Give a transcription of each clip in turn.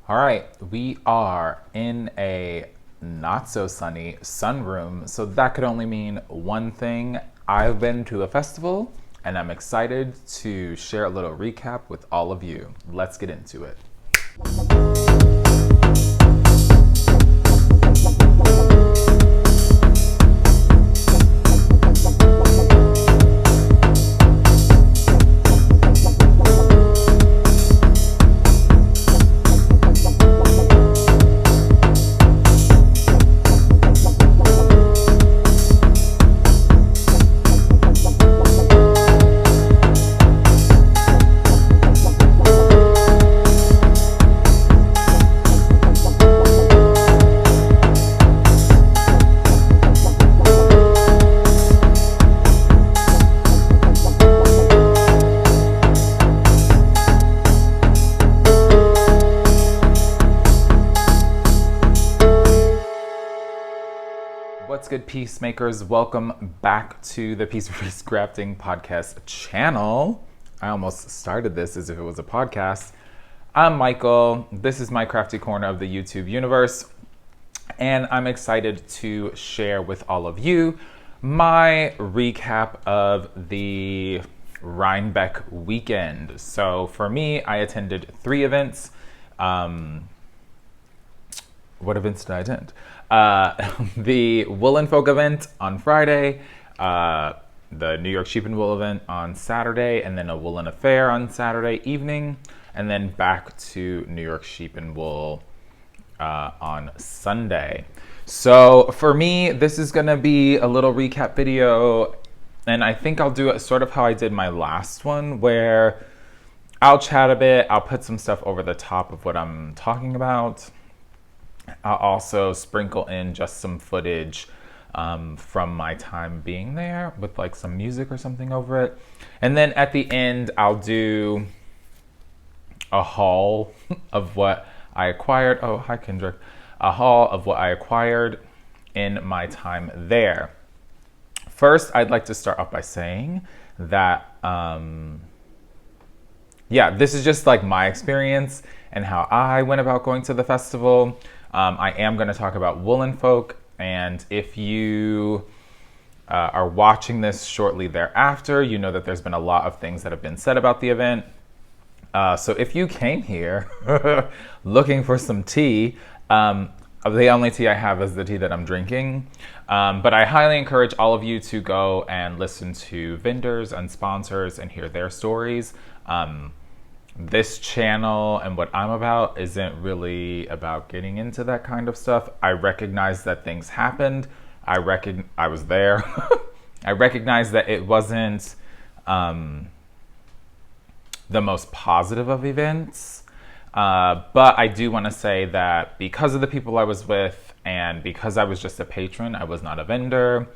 All right, we are in a not so sunny sunroom, so that could only mean one thing. I've been to a festival and I'm excited to share a little recap with all of you. Let's get into it. What's good, peacemakers? Welcome back to the Piece4PeaceCrafting podcast channel. I almost started this as if it was a podcast. I'm Michael. This is my crafty corner of the YouTube universe, and I'm excited to share with all of you my recap of the Rhinebeck weekend. So for me, I attended 3 events. What events did I attend? The Wool&Folk event on Friday, the New York Sheep and Wool event on Saturday, and then a Woolen affair on Saturday evening, and then back to New York Sheep and Wool on Sunday. So for me, this is gonna be a little recap video, and I think I'll do it sort of how I did my last one, where I'll chat a bit, I'll put some stuff over the top of what I'm talking about. I'll also sprinkle in just some footage from my time being there with like some music or something over it. And then at the end, I'll do a haul of what I acquired. Oh, hi, Kendrick. A haul of what I acquired in my time there. First, I'd like to start off by saying that, this is just like my experience and how I went about going to the festival. I am going to talk about Wool&Folk, and if you are watching this shortly thereafter, you know that there's been a lot of things that have been said about the event. So if you came here looking for some tea, the only tea I have is the tea that I'm drinking. But I highly encourage all of you to go and listen to vendors and sponsors and hear their stories. This channel and what I'm about isn't really about getting into that kind of stuff. I recognize that things happened. I was there. I recognize that it wasn't the most positive of events. But I do want to say that because of the people I was with and because I was just a patron, I was not a vendor.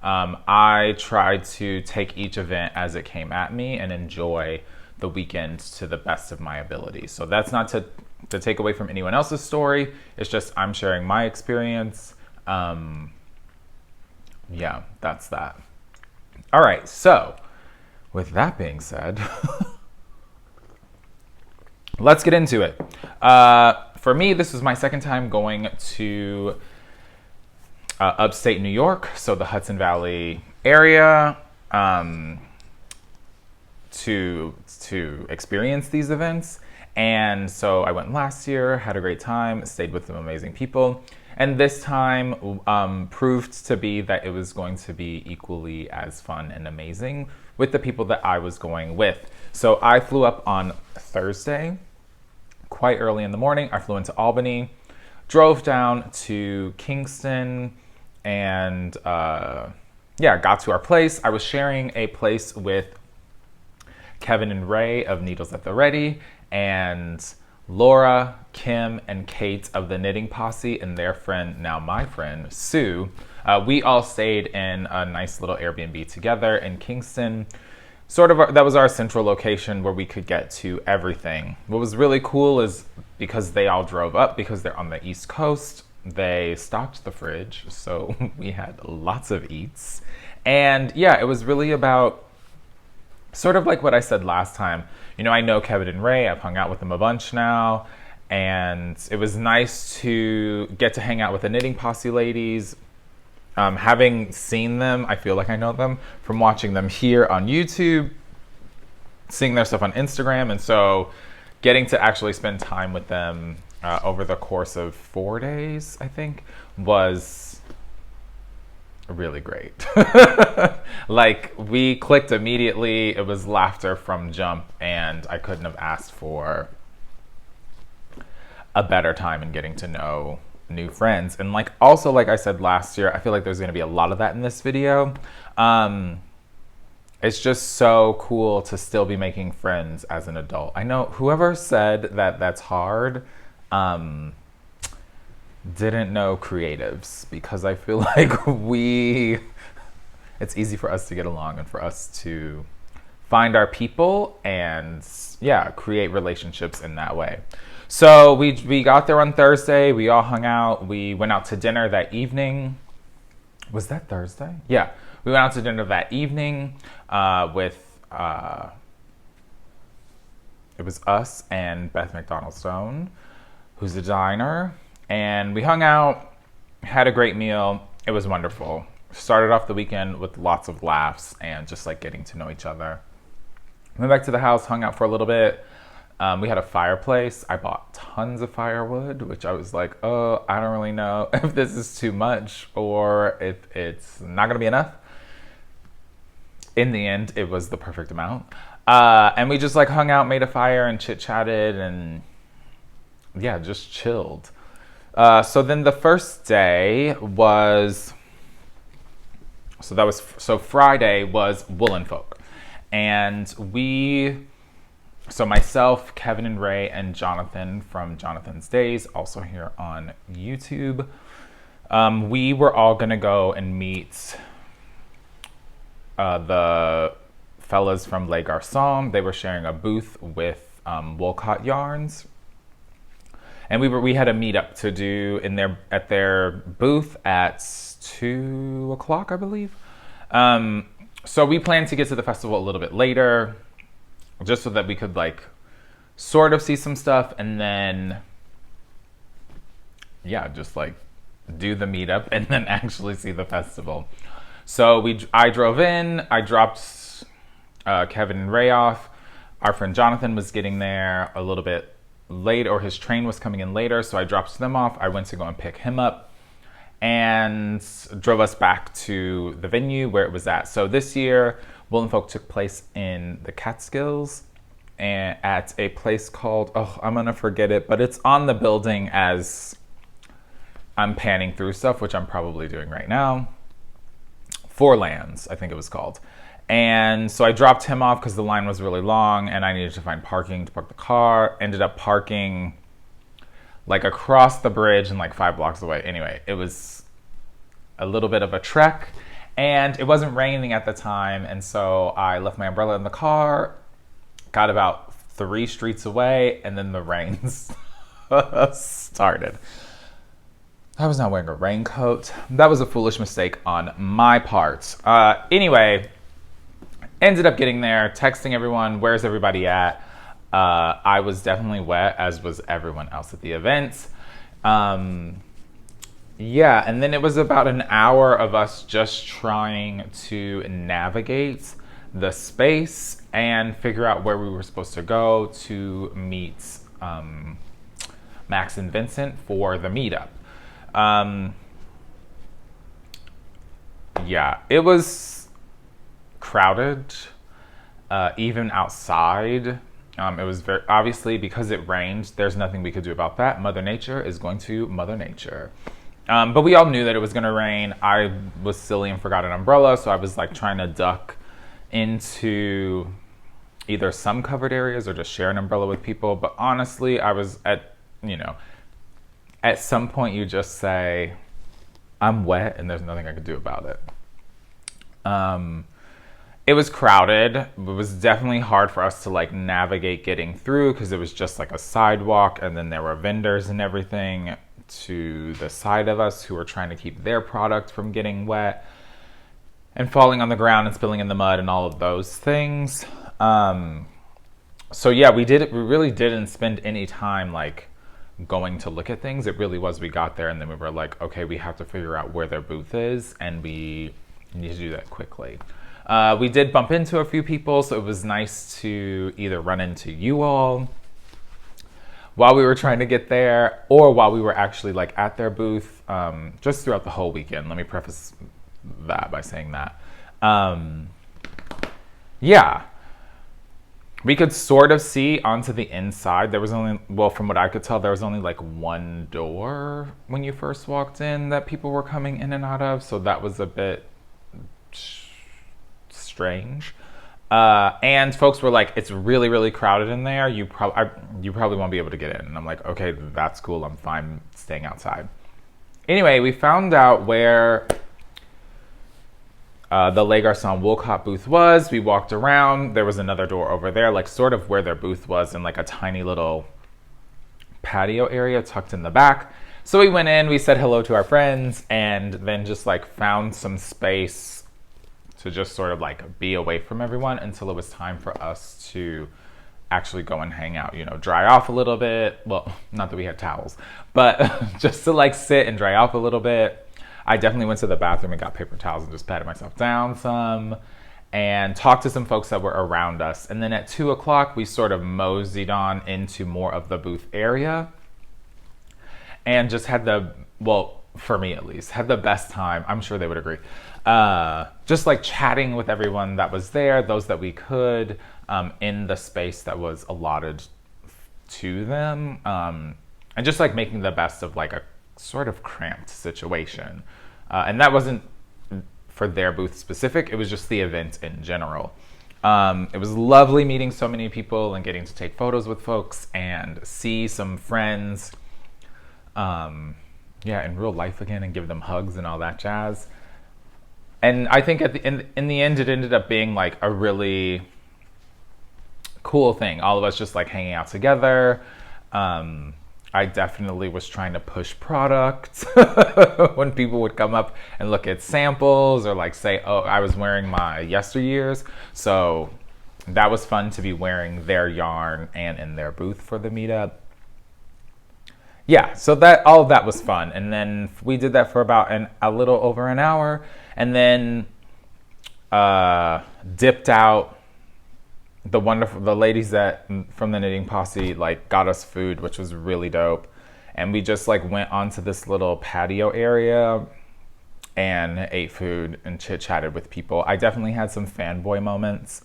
I tried to take each event as it came at me and enjoy the weekend to the best of my ability. So that's not to take away from anyone else's story. It's just I'm sharing my experience. That's that. All right, so with that being said, let's get into it. For me, this was my second time going to upstate New York, so the Hudson Valley area, to experience these events. And so I went last year, had a great time, stayed with some amazing people. And this time proved to be that it was going to be equally as fun and amazing with the people that I was going with. So I flew up on Thursday, quite early in the morning. I flew into Albany, drove down to Kingston, and got to our place. I was sharing a place with Kevin and Ray of Needles at the Ready, and Laura, Kim, and Kate of the Knitting Posse, and their friend, now my friend, Sue. We all stayed in a nice little Airbnb together in Kingston. That was our central location where we could get to everything. What was really cool is because they all drove up, because they're on the East Coast, they stocked the fridge, so we had lots of eats. And it was really about sort of like what I said last time. You know, I know Kevin and Ray, I've hung out with them a bunch now, And it was nice to get to hang out with the Knitting Posse ladies. Having seen them, I feel like I know them from watching them here on YouTube, seeing their stuff on Instagram. And so getting to actually spend time with them over the course of 4 days, I think, was really great. Like, we clicked immediately. It was laughter from jump, and I couldn't have asked for a better time in getting to know new friends. And like, also, like I said last year, I feel like there's going to be a lot of that in this video. It's just so cool to still be making friends as an adult. I know whoever said that that's hard didn't know creatives, because I feel like it's easy for us to get along and for us to find our people and create relationships in that way. So we got there on Thursday. We all hung out. We went out to dinner that evening. Was that Thursday? Yeah. We went out to dinner that evening with, it was us and Beth McDonald-Stone, who's a designer. And we hung out, had a great meal. It was wonderful. Started off the weekend with lots of laughs and just like getting to know each other. Went back to the house, hung out for a little bit. We had a fireplace. I bought tons of firewood, which I was like, oh, I don't really know if this is too much or if it's not going to be enough. In the end, it was the perfect amount. And we just like hung out, made a fire and chit-chatted and just chilled. So then the first day was, so Friday was Wool&Folk. And so myself, Kevin and Ray, and Jonathan from Jonathan's Days, also here on YouTube, we were all gonna go and meet the fellas from Les Garçons. They were sharing a booth with Wolcott yarns. And we had a meetup to do at their booth at 2:00, I believe. So we planned to get to the festival a little bit later, just so that we could like sort of see some stuff and then just like do the meetup and then actually see the festival. So I drove in, I dropped Kevin and Ray off. Our friend Jonathan was getting there a little bit late, or his train was coming in later, so I dropped them off. I went to go and pick him up and drove us back to the venue where it was at. So this year, Wool&Folk took place in the Catskills and at a place called, I'm gonna forget it, but it's on the building as I'm panning through stuff, which I'm probably doing right now. Four Lands, I think it was called. And so I dropped him off because the line was really long and I needed to find parking to park the car. Ended up parking like across the bridge and like 5 blocks away. Anyway, it was a little bit of a trek and it wasn't raining at the time. And so I left my umbrella in the car, got about 3 streets away, and then the rain started. I was not wearing a raincoat. That was a foolish mistake on my part. Anyway, ended up getting there, texting everyone, where's everybody at? I was definitely wet, as was everyone else at the event. And then it was about an hour of us just trying to navigate the space and figure out where we were supposed to go to meet Max and Vincent for the meetup. It was crowded, even outside. It was very, obviously, because it rained, there's nothing we could do about that. Mother Nature is going to Mother Nature. But we all knew that it was gonna rain. I was silly and forgot an umbrella, so I was like trying to duck into either some covered areas or just share an umbrella with people. But honestly, I was at some point you just say, I'm wet and there's nothing I could do about it. It was crowded. It was definitely hard for us to like navigate getting through because it was just like a sidewalk and then there were vendors and everything to the side of us who were trying to keep their product from getting wet and falling on the ground and spilling in the mud and all of those things. We really didn't spend any time like going to look at things. It really was, we got there and then we were like, okay, we have to figure out where their booth is, and we need to do that quickly. We did bump into a few people, so it was nice to either run into you all while we were trying to get there, or while we were actually like at their booth, just throughout the whole weekend. Let me preface that by saying that. Yeah, we could sort of see onto the inside. There was only, well, from what I could tell, there was only like one door when you first walked in that people were coming in and out of. So that was a bit strange. And folks were like, it's really, really crowded in there. You probably won't be able to get in. And I'm like, okay, that's cool. I'm fine staying outside. Anyway, we found out where the Les Garçons Woolcott booth was. We walked around. There was another door over there, like sort of where their booth was, in like a tiny little patio area tucked in the back. So we went in, we said hello to our friends, and then just like found some space to just sort of like be away from everyone until it was time for us to actually go and hang out, you know, dry off a little bit. Well, not that we had towels, but just to like sit and dry off a little bit. I definitely went to the bathroom and got paper towels and just patted myself down some and talked to some folks that were around us. And then at 2 o'clock, we sort of moseyed on into more of the booth area and just had the, well, for me at least, had the best time. I'm sure they would agree. Just like chatting with everyone that was there, those that we could, in the space that was allotted to them. And just like making the best of like a sort of cramped situation. And that wasn't for their booth specific, it was just the event in general. It was lovely meeting so many people and getting to take photos with folks and see some friends, in real life again, and give them hugs and all that jazz. And I think in the end, it ended up being like a really cool thing. All of us just like hanging out together. I definitely was trying to push products when people would come up and look at samples or like say, oh, I was wearing my yesteryears. So that was fun to be wearing their yarn and in their booth for the meetup. Yeah, so that all of that was fun. And then we did that for about a little over an hour, and then dipped out. The ladies that from the knitting posse like got us food, which was really dope. And we just like went onto this little patio area and ate food and chit-chatted with people. I definitely had some fanboy moments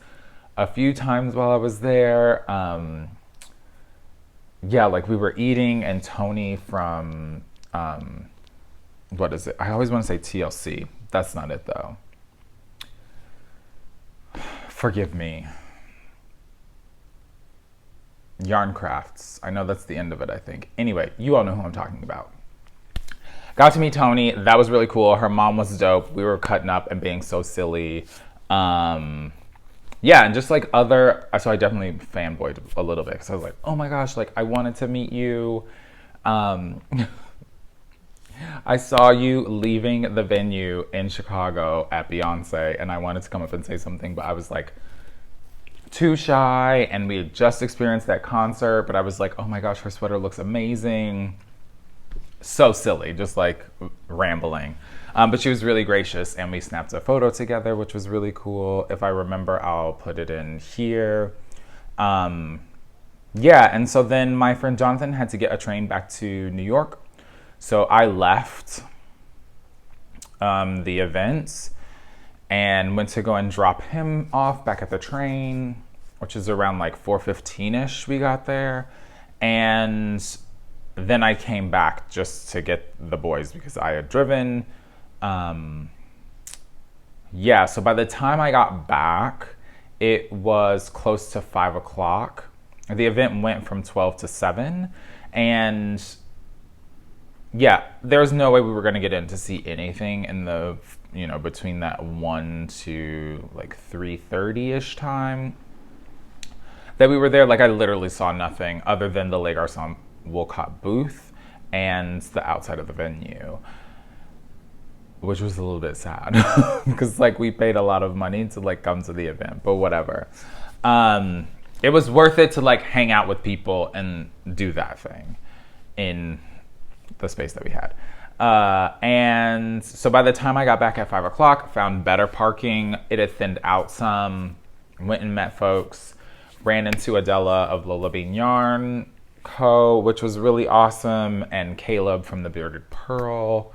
a few times while I was there. Like we were eating, and Tony from what is it? I always want to say TLC. That's not it though. Forgive me. Yarn Crafts. I know that's the end of it, I think. Anyway, you all know who I'm talking about. Got to meet Tony. That was really cool. Her mom was dope. We were cutting up and being so silly. And just like so I definitely fanboyed a little bit because I was like, oh my gosh, like I wanted to meet you. I saw you leaving the venue in Chicago at Beyonce, and I wanted to come up and say something, but I was like, too shy, and we had just experienced that concert, but I was like, oh my gosh, her sweater looks amazing. So silly, just like rambling. But she was really gracious, and we snapped a photo together, which was really cool. If I remember, I'll put it in here. And so then my friend Jonathan had to get a train back to New York. So I left the event and went to go and drop him off back at the train, which is around like 4:15ish we got there. And then I came back just to get the boys because I had driven. So by the time I got back, it was close to 5 o'clock. The event went from 12 to 7. And there was no way we were going to get in to see anything in the, between that 1 to like 3:30ish time that we were there. Like I literally saw nothing other than the Les Garçons Woolcott booth and the outside of the venue, which was a little bit sad because like we paid a lot of money to like come to the event, but whatever. It was worth it to like hang out with people and do that thing. in the space that we had. And so by the time I got back at 5 o'clock, found better parking. It had thinned out some, went and met folks, ran into Adela of Lola Bean Yarn Co., which was really awesome, and Caleb from the Bearded Pearl.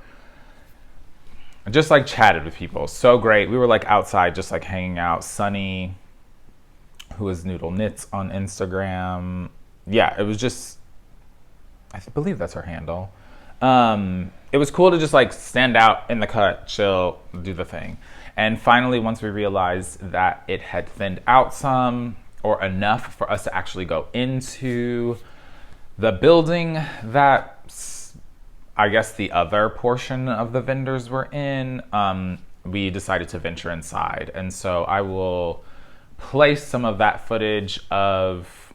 Just like chatted with people. So great. We were like outside just like hanging out. Sunny, who is Noodle Knits on Instagram. Yeah, it was just, I believe that's her handle. It was cool to just like stand out in the cut, chill, do the thing. And finally, once we realized that it had thinned out some or enough for us to actually go into the building that I guess the other portion of the vendors were in, we decided to venture inside. And so I will place some of that footage of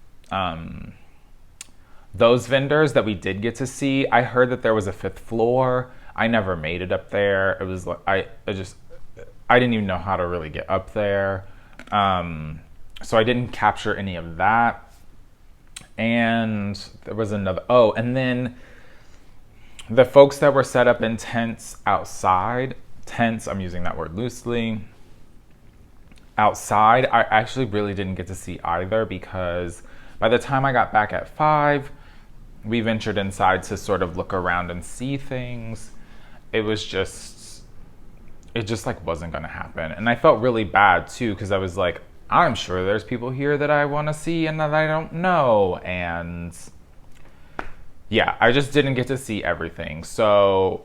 those vendors that we did get to see. I heard that there was a 5th floor. I never made it up there. It was like I didn't even know how to really get up there. So I didn't capture any of that. And there was another, and then the folks that were set up in tents outside, tents, I'm using that word loosely, outside, I actually really didn't get to see either, because by the time I got back at 5, we ventured inside to sort of look around and see things. It just like wasn't gonna happen. And I felt really bad too, because I was like, I'm sure there's people here that I wanna see and that I don't know. And yeah, I just didn't get to see everything. So,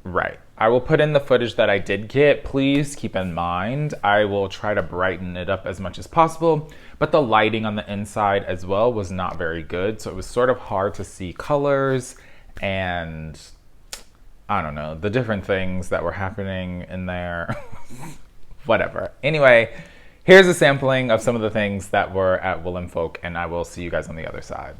right. I will put in the footage that I did get. Please keep in mind, I will try to brighten it up as much as possible, but the lighting on the inside as well was not very good. So it was sort of hard to see colors and I don't know, the different things that were happening in there. Whatever. Anyway, here's a sampling of some of the things that were at Wool&Folk, and I will see you guys on the other side.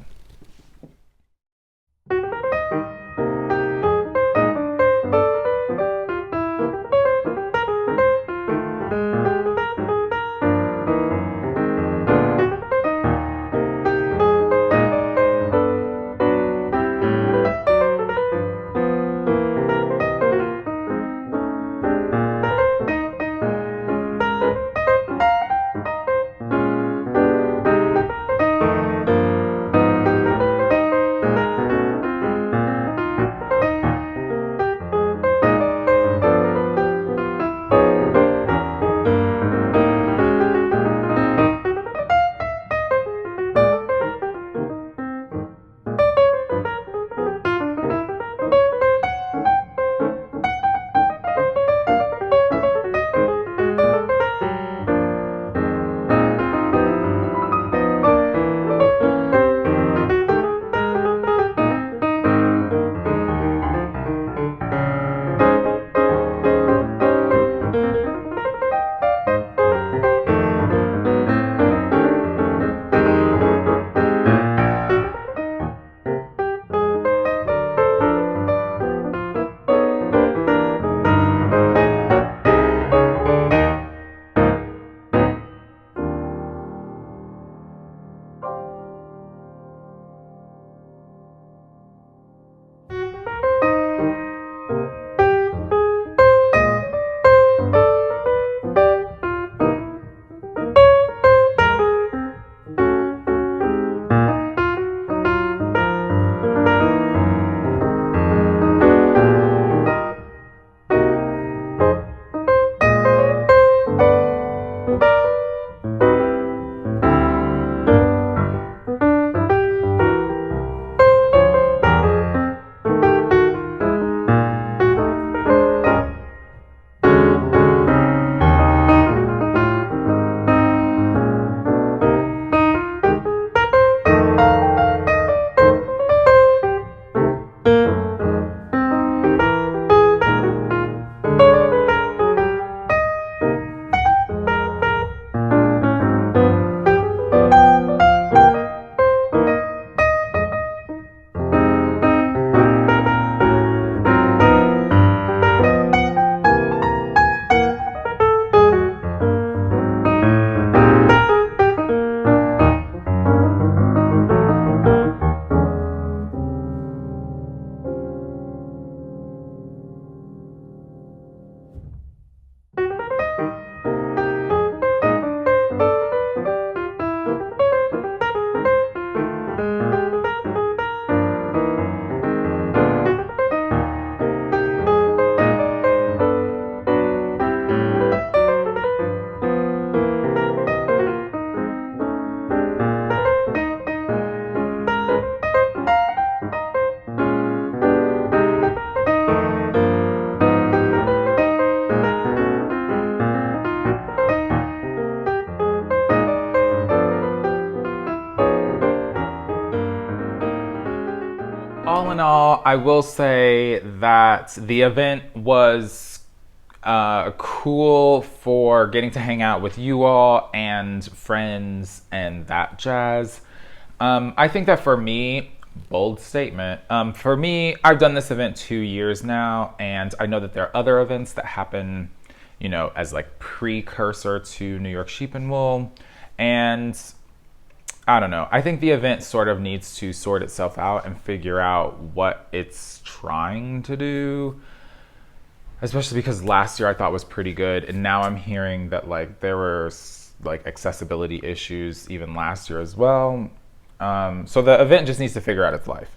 All in all, I will say that the event was cool for getting to hang out with you all and friends and that jazz. I think that for me, bold statement, for me, I've done this event 2 years now, and I know that there are other events that happen, you know, as like precursor to New York Sheep and Wool. And I don't know. I think the event sort of needs to sort itself out and figure out what it's trying to do. Especially because last year I thought was pretty good, and now I'm hearing that like there were like accessibility issues even last year as well. So the event just needs to figure out its life.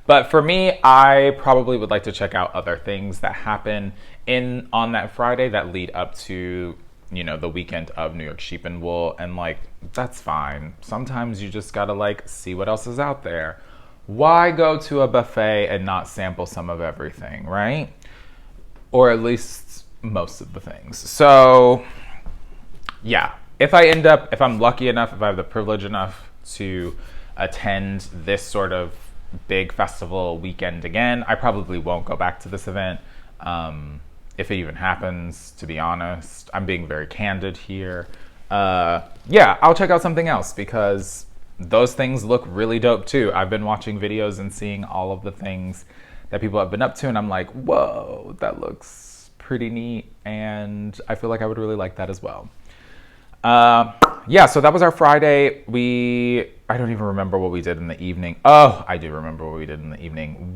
But for me, I probably would like to check out other things that happen on that Friday that lead up to, you know, the weekend of New York Sheep and Wool, and like that's fine. Sometimes you just gotta like see what else is out there. Why go to a buffet and not sample some of everything, right? Or at least most of the things. So yeah, if I'm lucky enough, if I have the privilege enough to attend this sort of big festival weekend again, I probably won't go back to this event. If it even happens, to be honest, I'm being very candid here. Yeah, I'll check out something else because those things look really dope too. I've been watching videos and seeing all of the things that people have been up to, and I'm like, whoa, that looks pretty neat, and I feel like I would really like that as well. Yeah, so that was our Friday. I don't even remember what we did in the evening. Oh, I do remember what we did in the evening.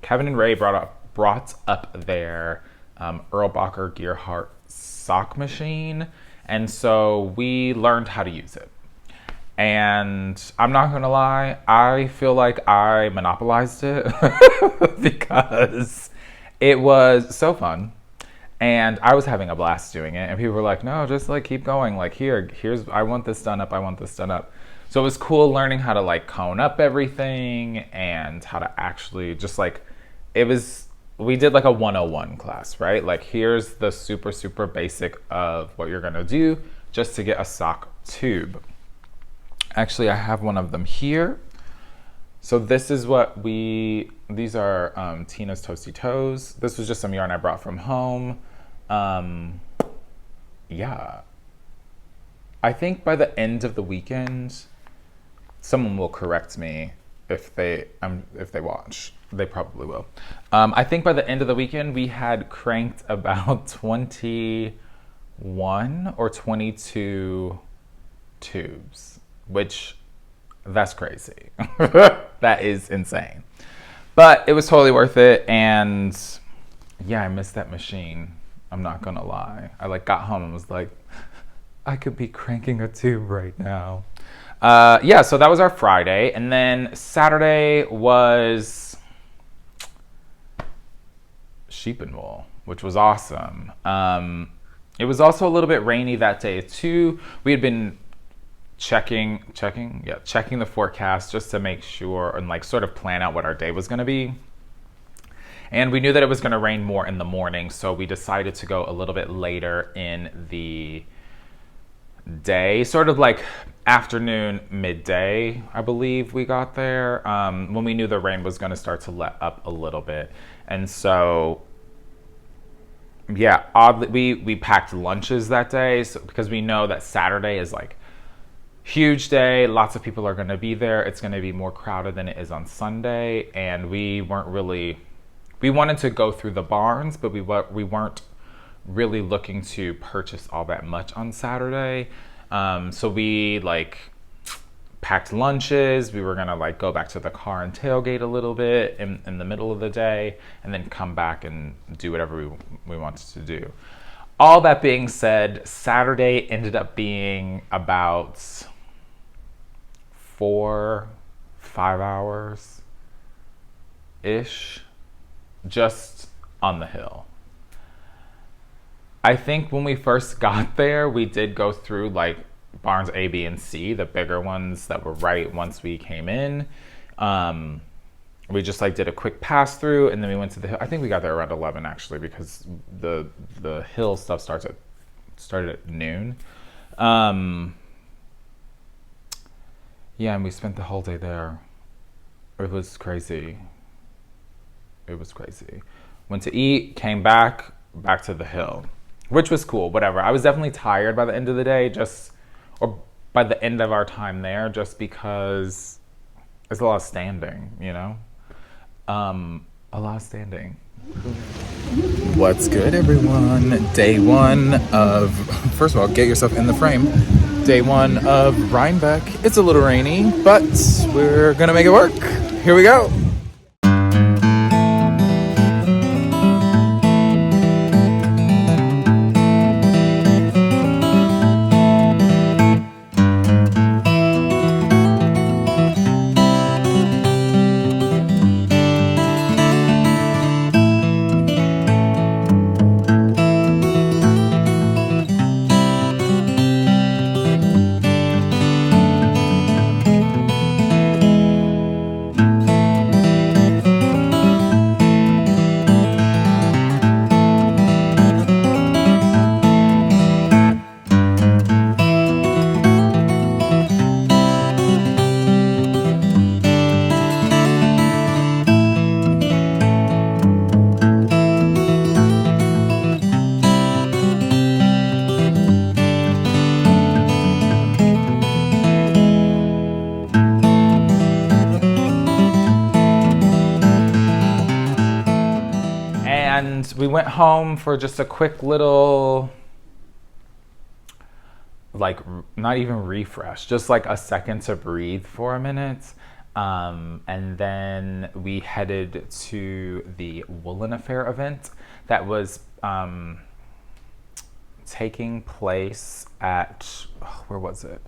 Kevin and Ray brought up their Erlbacher Gearhart sock machine, and so we learned how to use it. And I'm not gonna lie, I feel like I monopolized it because it was so fun. And I was having a blast doing it. And people were like, no, just like keep going. Like here's, I want this done up. I want this done up. So it was cool learning how to like cone up everything and how to actually just like, we did like a 101 class, right? Like here's the super, super basic of what you're gonna do just to get a sock tube. Actually, I have one of them here. So this is what these are Tina's Toasty Toes. This was just some yarn I brought from home. Yeah. I think by the end of the weekend, someone will correct me if they watch. They probably will. I think by the end of the weekend, we had cranked about 21 or 22 tubes, which that's crazy. That is insane. But it was totally worth it. And yeah, I missed that machine. I'm not gonna lie. I like got home and was like, I could be cranking a tube right now. Yeah, so that was our Friday. And then Saturday was Sheep and Wool, which was awesome. It was also a little bit rainy that day too. We had been checking the forecast just to make sure and like sort of plan out what our day was going to be. And we knew that it was going to rain more in the morning, so we decided to go a little bit later in the day, sort of like afternoon, midday, I believe we got there, when we knew the rain was going to start to let up a little bit. And so yeah, oddly, we packed lunches that day because we know that Saturday is like huge day. Lots of people are going to be there. It's going to be more crowded than it is on Sunday. And we wanted to go through the barns, but we weren't really looking to purchase all that much on Saturday. So we like packed lunches. We were going to like go back to the car and tailgate a little bit in the middle of the day and then come back and do whatever we wanted to do. All that being said, Saturday ended up being about 4-5 hours ish just on the hill. I think when we first got there, we did go through like barns A, B, and C, the bigger ones that were right once we came in. We just like did a quick pass through, and then we went to the hill. I think we got there around 11 actually, because the hill stuff started at noon. Yeah, and we spent the whole day there. It was crazy. It was crazy. Went to eat, came back to the hill, which was cool. Whatever. I was definitely tired by the end of the day, or by the end of our time there, just because it's a lot of standing, you know? A lot of standing. What's good, everyone? Day one of, first of all, get yourself in the frame. Day one of Rhinebeck. It's a little rainy, but we're gonna make it work. Here we go. And we went home for just a quick little, like, not even refresh, just like a second to breathe for a minute. And then we headed to the Woolen Affair event that was taking place at, where was it?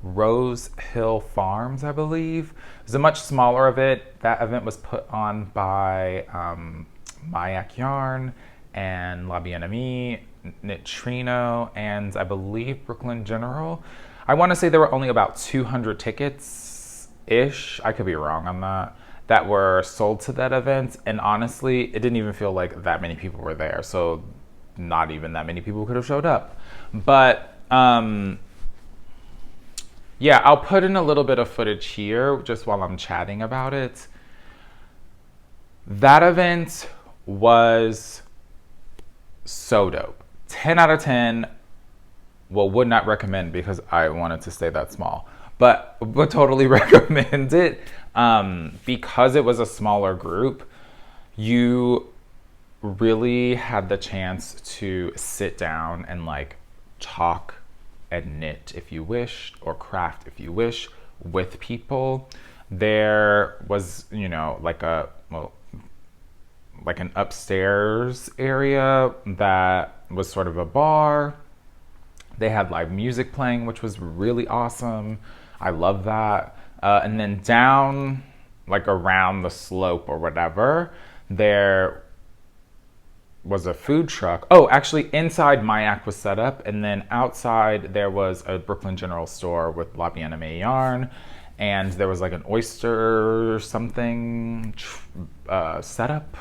Rose Hill Farms, I believe. It was a much smaller event. That event was put on by Mayak Yarn and La Bien-Aimée, Nitrino, and I believe Brooklyn General. I want to say there were only about 200 tickets-ish, I could be wrong on that were sold to that event. And honestly, it didn't even feel like that many people were there. So not even that many people could have showed up. But yeah, I'll put in a little bit of footage here just while I'm chatting about it. That event was so dope. 10 out of 10. Well, would not recommend because I wanted to stay that small, but would totally recommend it. Because it was a smaller group, you really had the chance to sit down and like talk and knit if you wished, or craft if you wish, with people. There was, you know, like an upstairs area that was sort of a bar. They had live music playing, which was really awesome. I love that. And then down, like around the slope or whatever, there was a food truck. Oh, actually inside Mayak was set up, and then outside there was a Brooklyn General store with La Bien-Aimée yarn, and there was like an oyster something setup.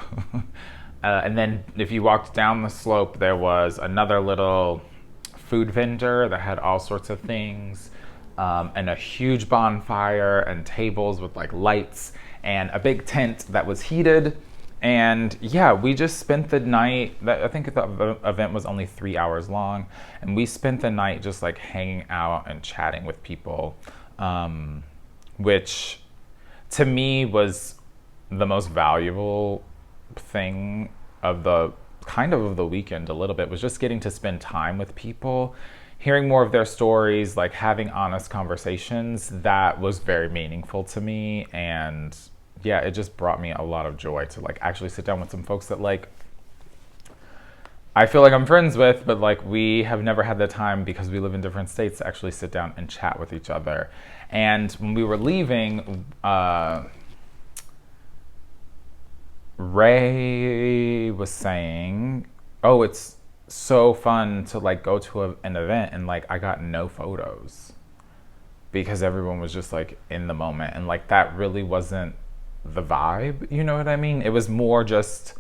And then if you walked down the slope, there was another little food vendor that had all sorts of things, and a huge bonfire and tables with like lights and a big tent that was heated. And yeah, we just spent the night. I think the event was only 3 hours long, and we spent the night just like hanging out and chatting with people, which to me was the most valuable thing of the weekend. A little bit was just getting to spend time with people, hearing more of their stories, like having honest conversations. That was very meaningful to me, and yeah, it just brought me a lot of joy to like actually sit down with some folks that like I feel like I'm friends with, but like we have never had the time because we live in different states to actually sit down and chat with each other. And when we were leaving, Ray was saying, oh, it's so fun to like go to an event, and like I got no photos because everyone was just like in the moment, and like that really wasn't the vibe, you know what I mean? It was more just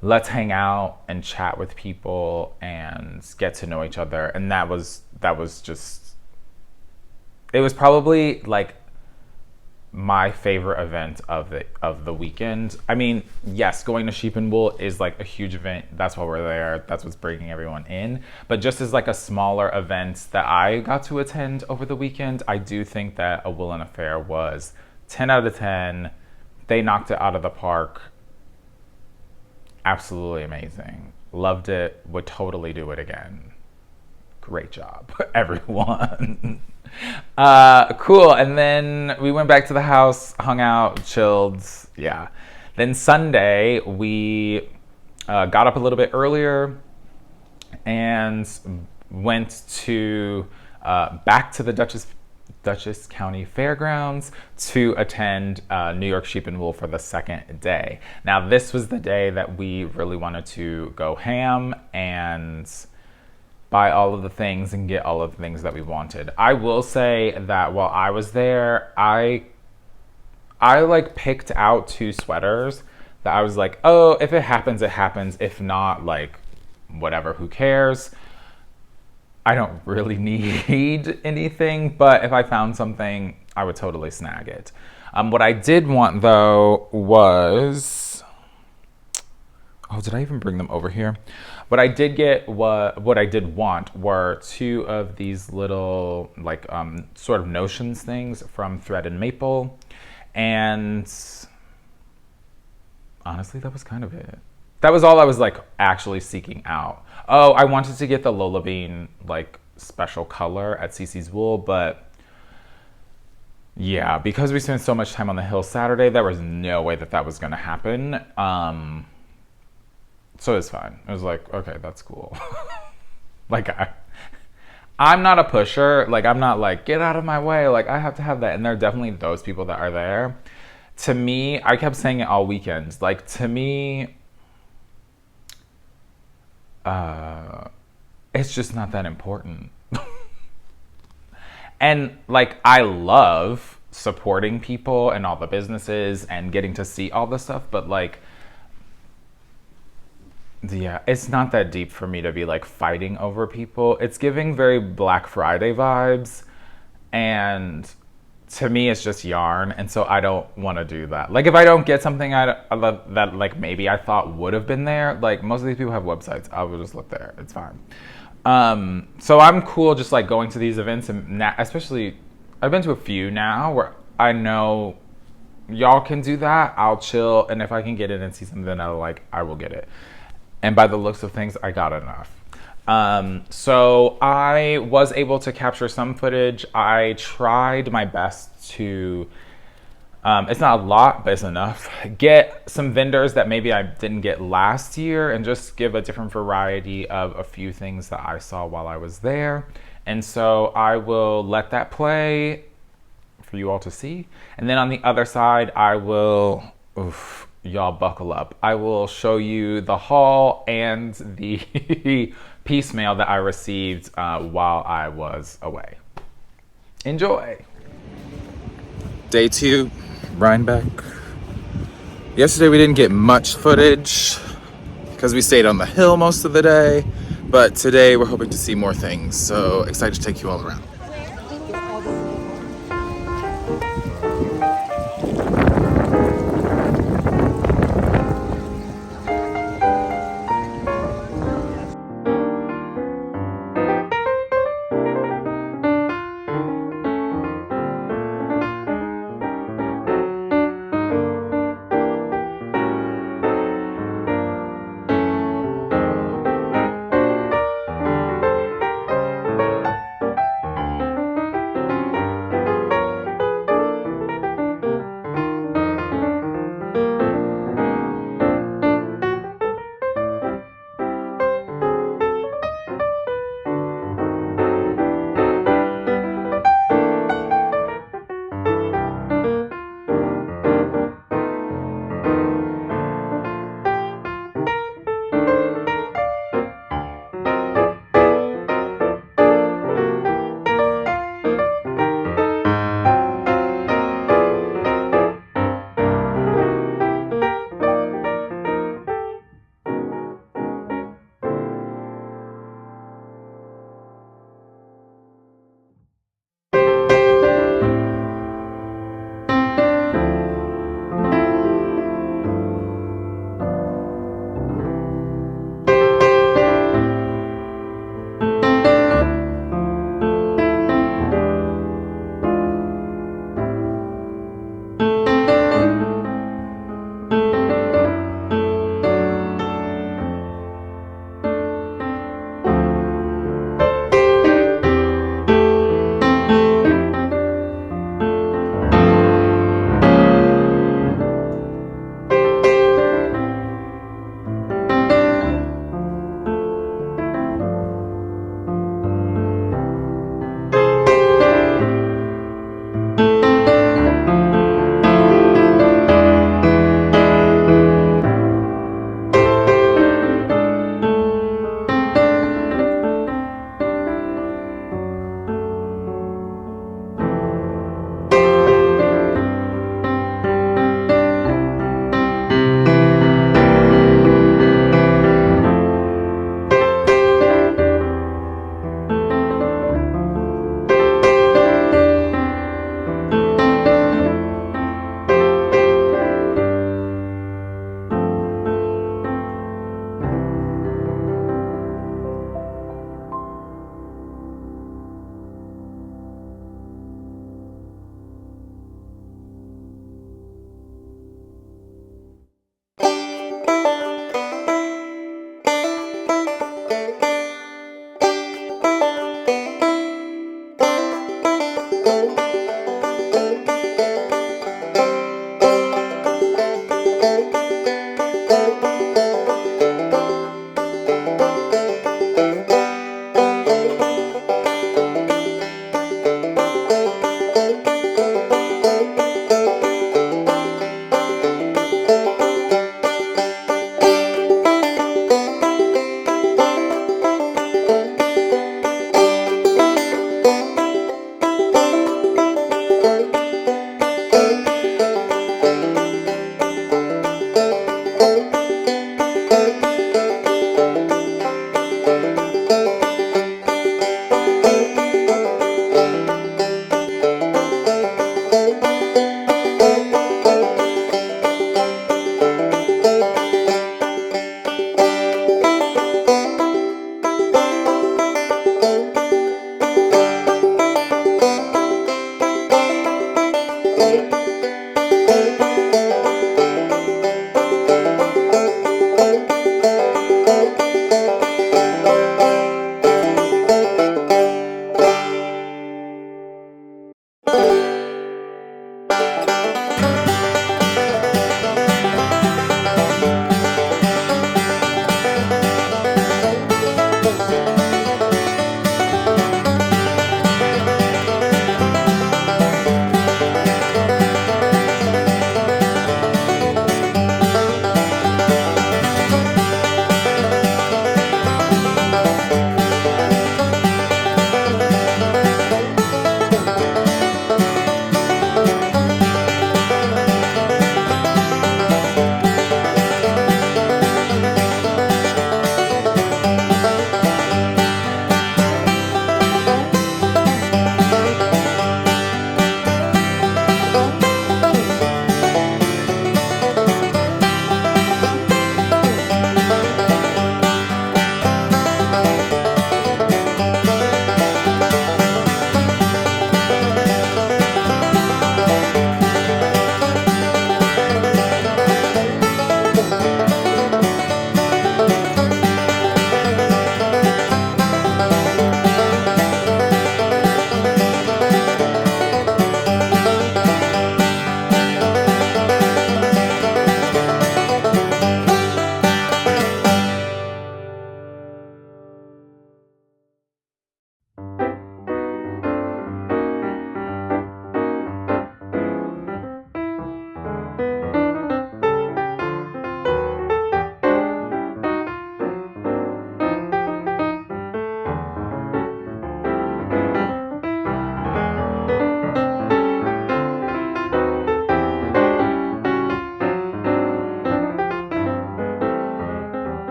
let's hang out and chat with people and get to know each other. And that was just, it was probably like my favorite event of the weekend. I mean, yes, going to Sheep and Wool is like a huge event. That's why we're there. That's what's bringing everyone in. But just as like a smaller event that I got to attend over the weekend, I do think that a Woolen Affair was 10 out of 10. They knocked it out of the park. Absolutely amazing. Loved it. Would totally do it again. Great job, everyone. Cool. And then we went back to the house, hung out, chilled. Yeah. Then Sunday, we got up a little bit earlier and went to back to the Dutchess County Fairgrounds to attend New York Sheep and Wool for the second day. Now, this was the day that we really wanted to go ham and buy all of the things and get all of the things that we wanted. I will say that while I was there, I like picked out 2 sweaters that I was like, oh, if it happens, it happens. If not, like, whatever, who cares? I don't really need anything, but if I found something, I would totally snag it. What I did want, though, was... Oh, did I even bring them over here? What I did get, what I did want were 2 of these little, like, sort of notions things from Thread and Maple. And honestly, that was kind of it. That was all I was, like, actually seeking out. Oh, I wanted to get the Lola Bean, like, special color at CC's Wool, but yeah, because we spent so much time on the hill Saturday, there was no way that that was going to happen. So it's fine. I was like, okay, that's cool. Like, I'm not a pusher. Like, I'm not like, get out of my way. Like, I have to have that. And there are definitely those people that are there. To me, I kept saying it all weekend. Like, to me, it's just not that important. And, like, I love supporting people and all the businesses and getting to see all the stuff, but, like, yeah, it's not that deep for me to be like fighting over people. It's giving very Black Friday vibes, and to me it's just yarn, and so I don't want to do that. Like, if I don't get something that like maybe I thought would have been there, like most of these people have websites, I will just look there. It's fine. So I'm cool just like going to these events, and especially I've been to a few now where I know y'all can do that. I'll chill, and if I can get in and see something that I like, I will get it. And by the looks of things, I got enough. So I was able to capture some footage. I tried my best to, it's not a lot, but it's enough, get some vendors that maybe I didn't get last year and just give a different variety of a few things that I saw while I was there. And so I will let that play for you all to see. And then on the other side, I will, y'all buckle up. I will show you the haul and the piece mail that I received while I was away. Enjoy. Day 2, Rhinebeck. Yesterday we didn't get much footage because we stayed on the hill most of the day, but today we're hoping to see more things. So excited to take you all around.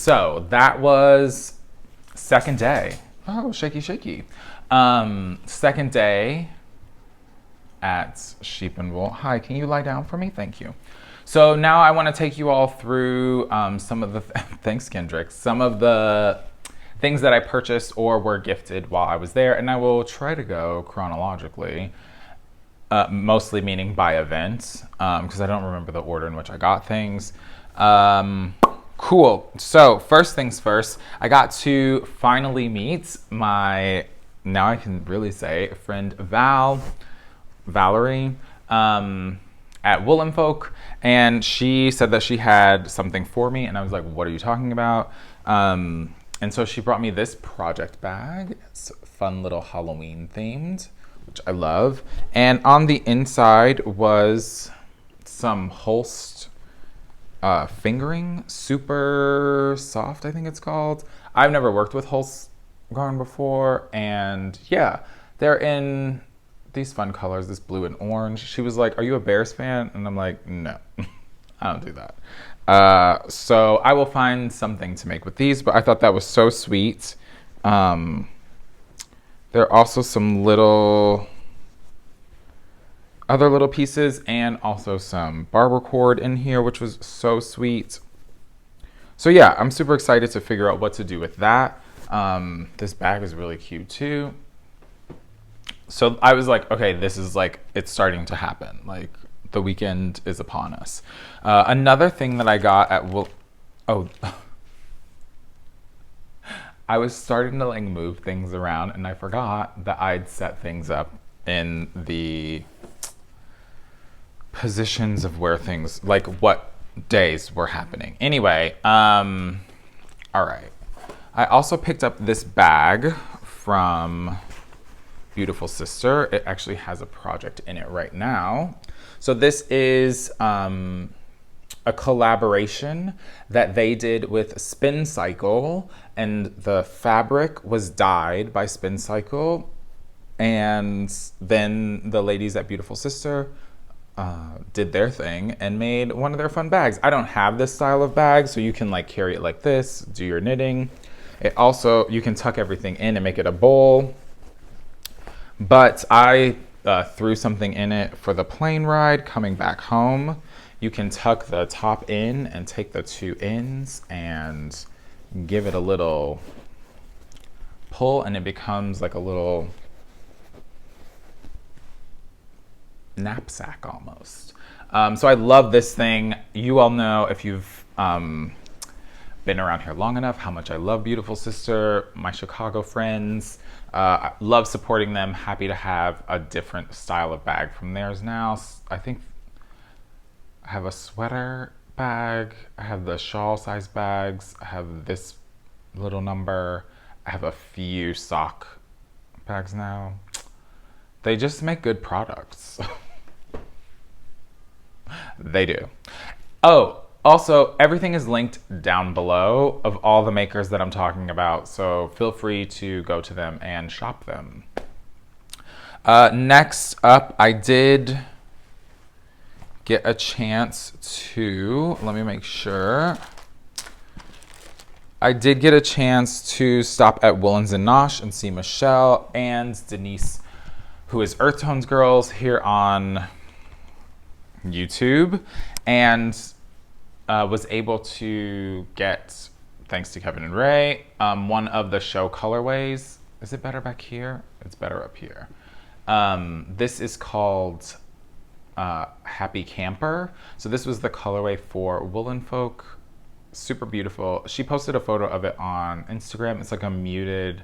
So that was second day. Oh, shaky, shaky. Second day at Sheep and Wool. Hi, can you lie down for me? Thank you. So now I want to take you all through some of the, thanks Kendrick, some of the things that I purchased or were gifted while I was there. And I will try to go chronologically, mostly meaning by event, because I don't remember the order in which I got things. Cool. So first things first, I got to finally meet my, now I can really say, friend Valerie, at Wool&Folk, and she said that she had something for me, and I was like, what are you talking about? And so she brought me this project bag. It's fun little Halloween themed, which I love. And on the inside was some Holst fingering, super soft, I think it's called. I've never worked with Holst yarn before, and yeah, they're in these fun colors, this blue and orange. She was like, are you a Bears fan? And I'm like, no, I don't do that. So I will find something to make with these, but I thought that was so sweet. There are also some other little pieces and also some barber cord in here, which was so sweet. So yeah, I'm super excited to figure out what to do with that. This bag is really cute too. So I was like, okay, this is like, it's starting to happen. Like the weekend is upon us. Another thing that I got at I was starting to like move things around and I forgot that I'd set things up in the positions of where things, like what days were happening. Anyway, all right. I also picked up this bag from Beautiful Sister. It actually has a project in it right now. So this is a collaboration that they did with Spin Cycle, and the fabric was dyed by Spin Cycle, and then the ladies at Beautiful Sister did their thing and made one of their fun bags. I don't have this style of bag, so you can like carry it like this, do your knitting. It also, you can tuck everything in and make it a bowl. But I threw something in it for the plane ride coming back home. You can tuck the top in and take the two ends and give it a little pull, and it becomes like a little knapsack almost. So I love this thing. You all know, if you've been around here long enough, how much I love Beautiful Sister, my Chicago friends. I love supporting them. Happy to have a different style of bag from theirs now. I think I have a sweater bag. I have the shawl size bags. I have this little number. I have a few sock bags now. They just make good products. They do. Oh, also, everything is linked down below of all the makers that I'm talking about, so feel free to go to them and shop them. Next up, I did get a chance to, let me make sure. I did get a chance to stop at Woolens and Nosh and see Michelle and Denise, who is Earth Tones Girls, here on YouTube, and was able to get, thanks to Kevin and Ray, one of the show colorways. Is it better back here? It's better up here. This is called Happy Camper. So this was the colorway for Wool&Folk. Super beautiful. She posted a photo of it on Instagram. It's like a muted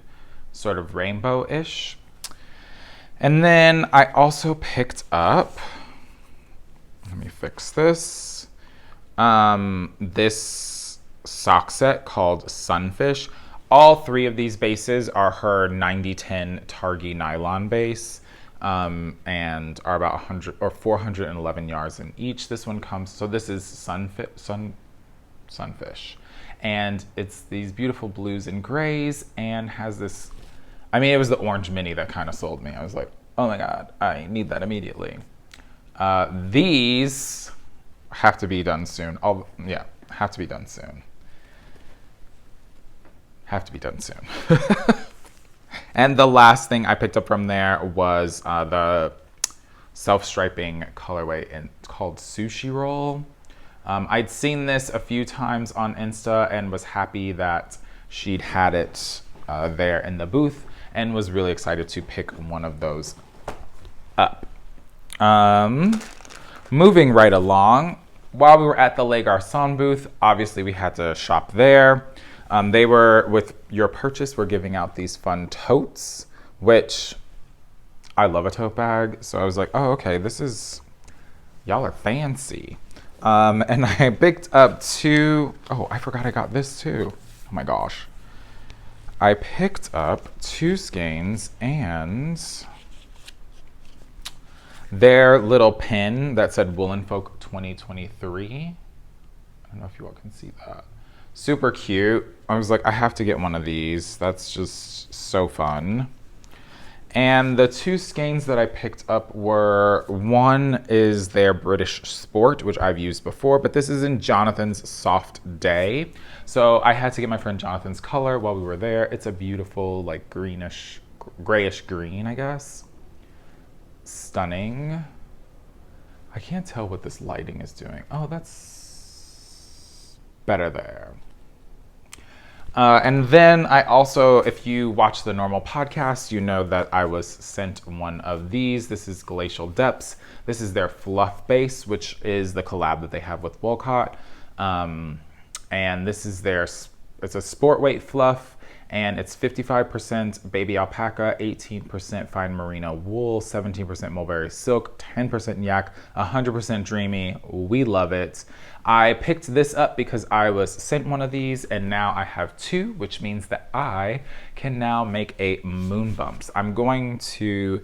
sort of rainbow-ish. And then I also picked up, let me fix this. This sock set called Sunfish. All three of these bases are her 9010 Targhee nylon base, and are about 100 or 411 yards in each. This one comes, so this is Sunfish, and it's these beautiful blues and grays, and has this, I mean, it was the orange mini that kind of sold me. I was like, oh my God, I need that immediately. These have to be done soon. Have to be done soon. Have to be done soon. And the last thing I picked up from there was the self-striping colorway called Sushi Roll. I'd seen this a few times on Insta and was happy that she'd had it there in the booth and was really excited to pick one of those up. Moving right along, while we were at the Les Garçons booth, obviously we had to shop there. They were, with your purchase, we're giving out these fun totes, which I love a tote bag. So I was like, oh, okay, y'all are fancy. And I picked up oh, I forgot I got this too. Oh my gosh. I picked up 2 skeins and their little pin that said Wool&Folk 2023. I don't know if you all can see that. Super cute. I was like, I have to get one of these. That's just so fun. And the 2 skeins that I picked up were, one is their British Sport, which I've used before, but this is in Jonathan's Soft Day. So I had to get my friend Jonathan's color while we were there. It's a beautiful, like grayish green, I guess. Stunning. I can't tell what this lighting is doing. Oh, that's better there. And then I also, if you watch the normal podcast, you know that I was sent one of these. This is Glacial Depths. This is their fluff base, which is the collab that they have with Wolcott. And this is it's a sport weight fluff, and it's 55% baby alpaca, 18% fine merino wool, 17% mulberry silk, 10% yak, 100% dreamy. We love it. I picked this up because I was sent one of these, and now I have 2, which means that I can now make a moon bumps. I'm going to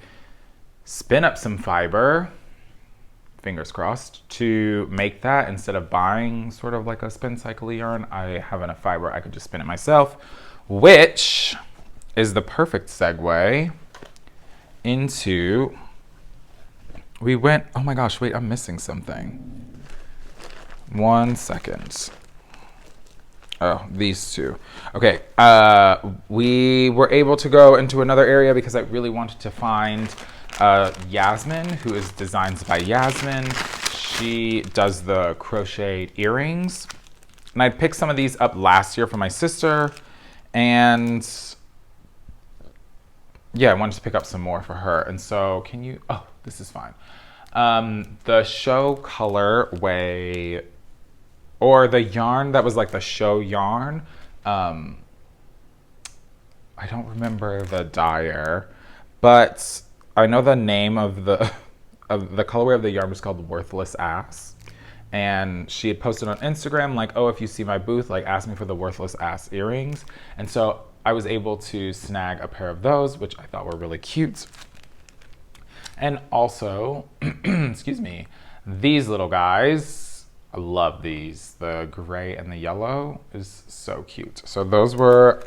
spin up some fiber, fingers crossed, to make that instead of buying sort of like a spin cycle yarn. I have enough fiber, I could just spin it myself, which is the perfect segue into, oh my gosh, wait, I'm missing something. 1 second. Oh, these 2. Okay, we were able to go into another area because I really wanted to find Yasmin, who is Designs by Yasmin. She does the crochet earrings. And I picked some of these up last year for my sister. And yeah, I wanted to pick up some more for her. And so oh, this is fine. The show colorway, or the yarn that was like the show yarn. I don't remember the dyer, but I know the name of the colorway of the yarn was called Worthless Ass. And she had posted on Instagram like, oh, if you see my booth, like ask me for the Worthless Ass earrings. And so I was able to snag a pair of those, which I thought were really cute. And also, excuse me, these little guys, I love these. The gray and the yellow is so cute. So those were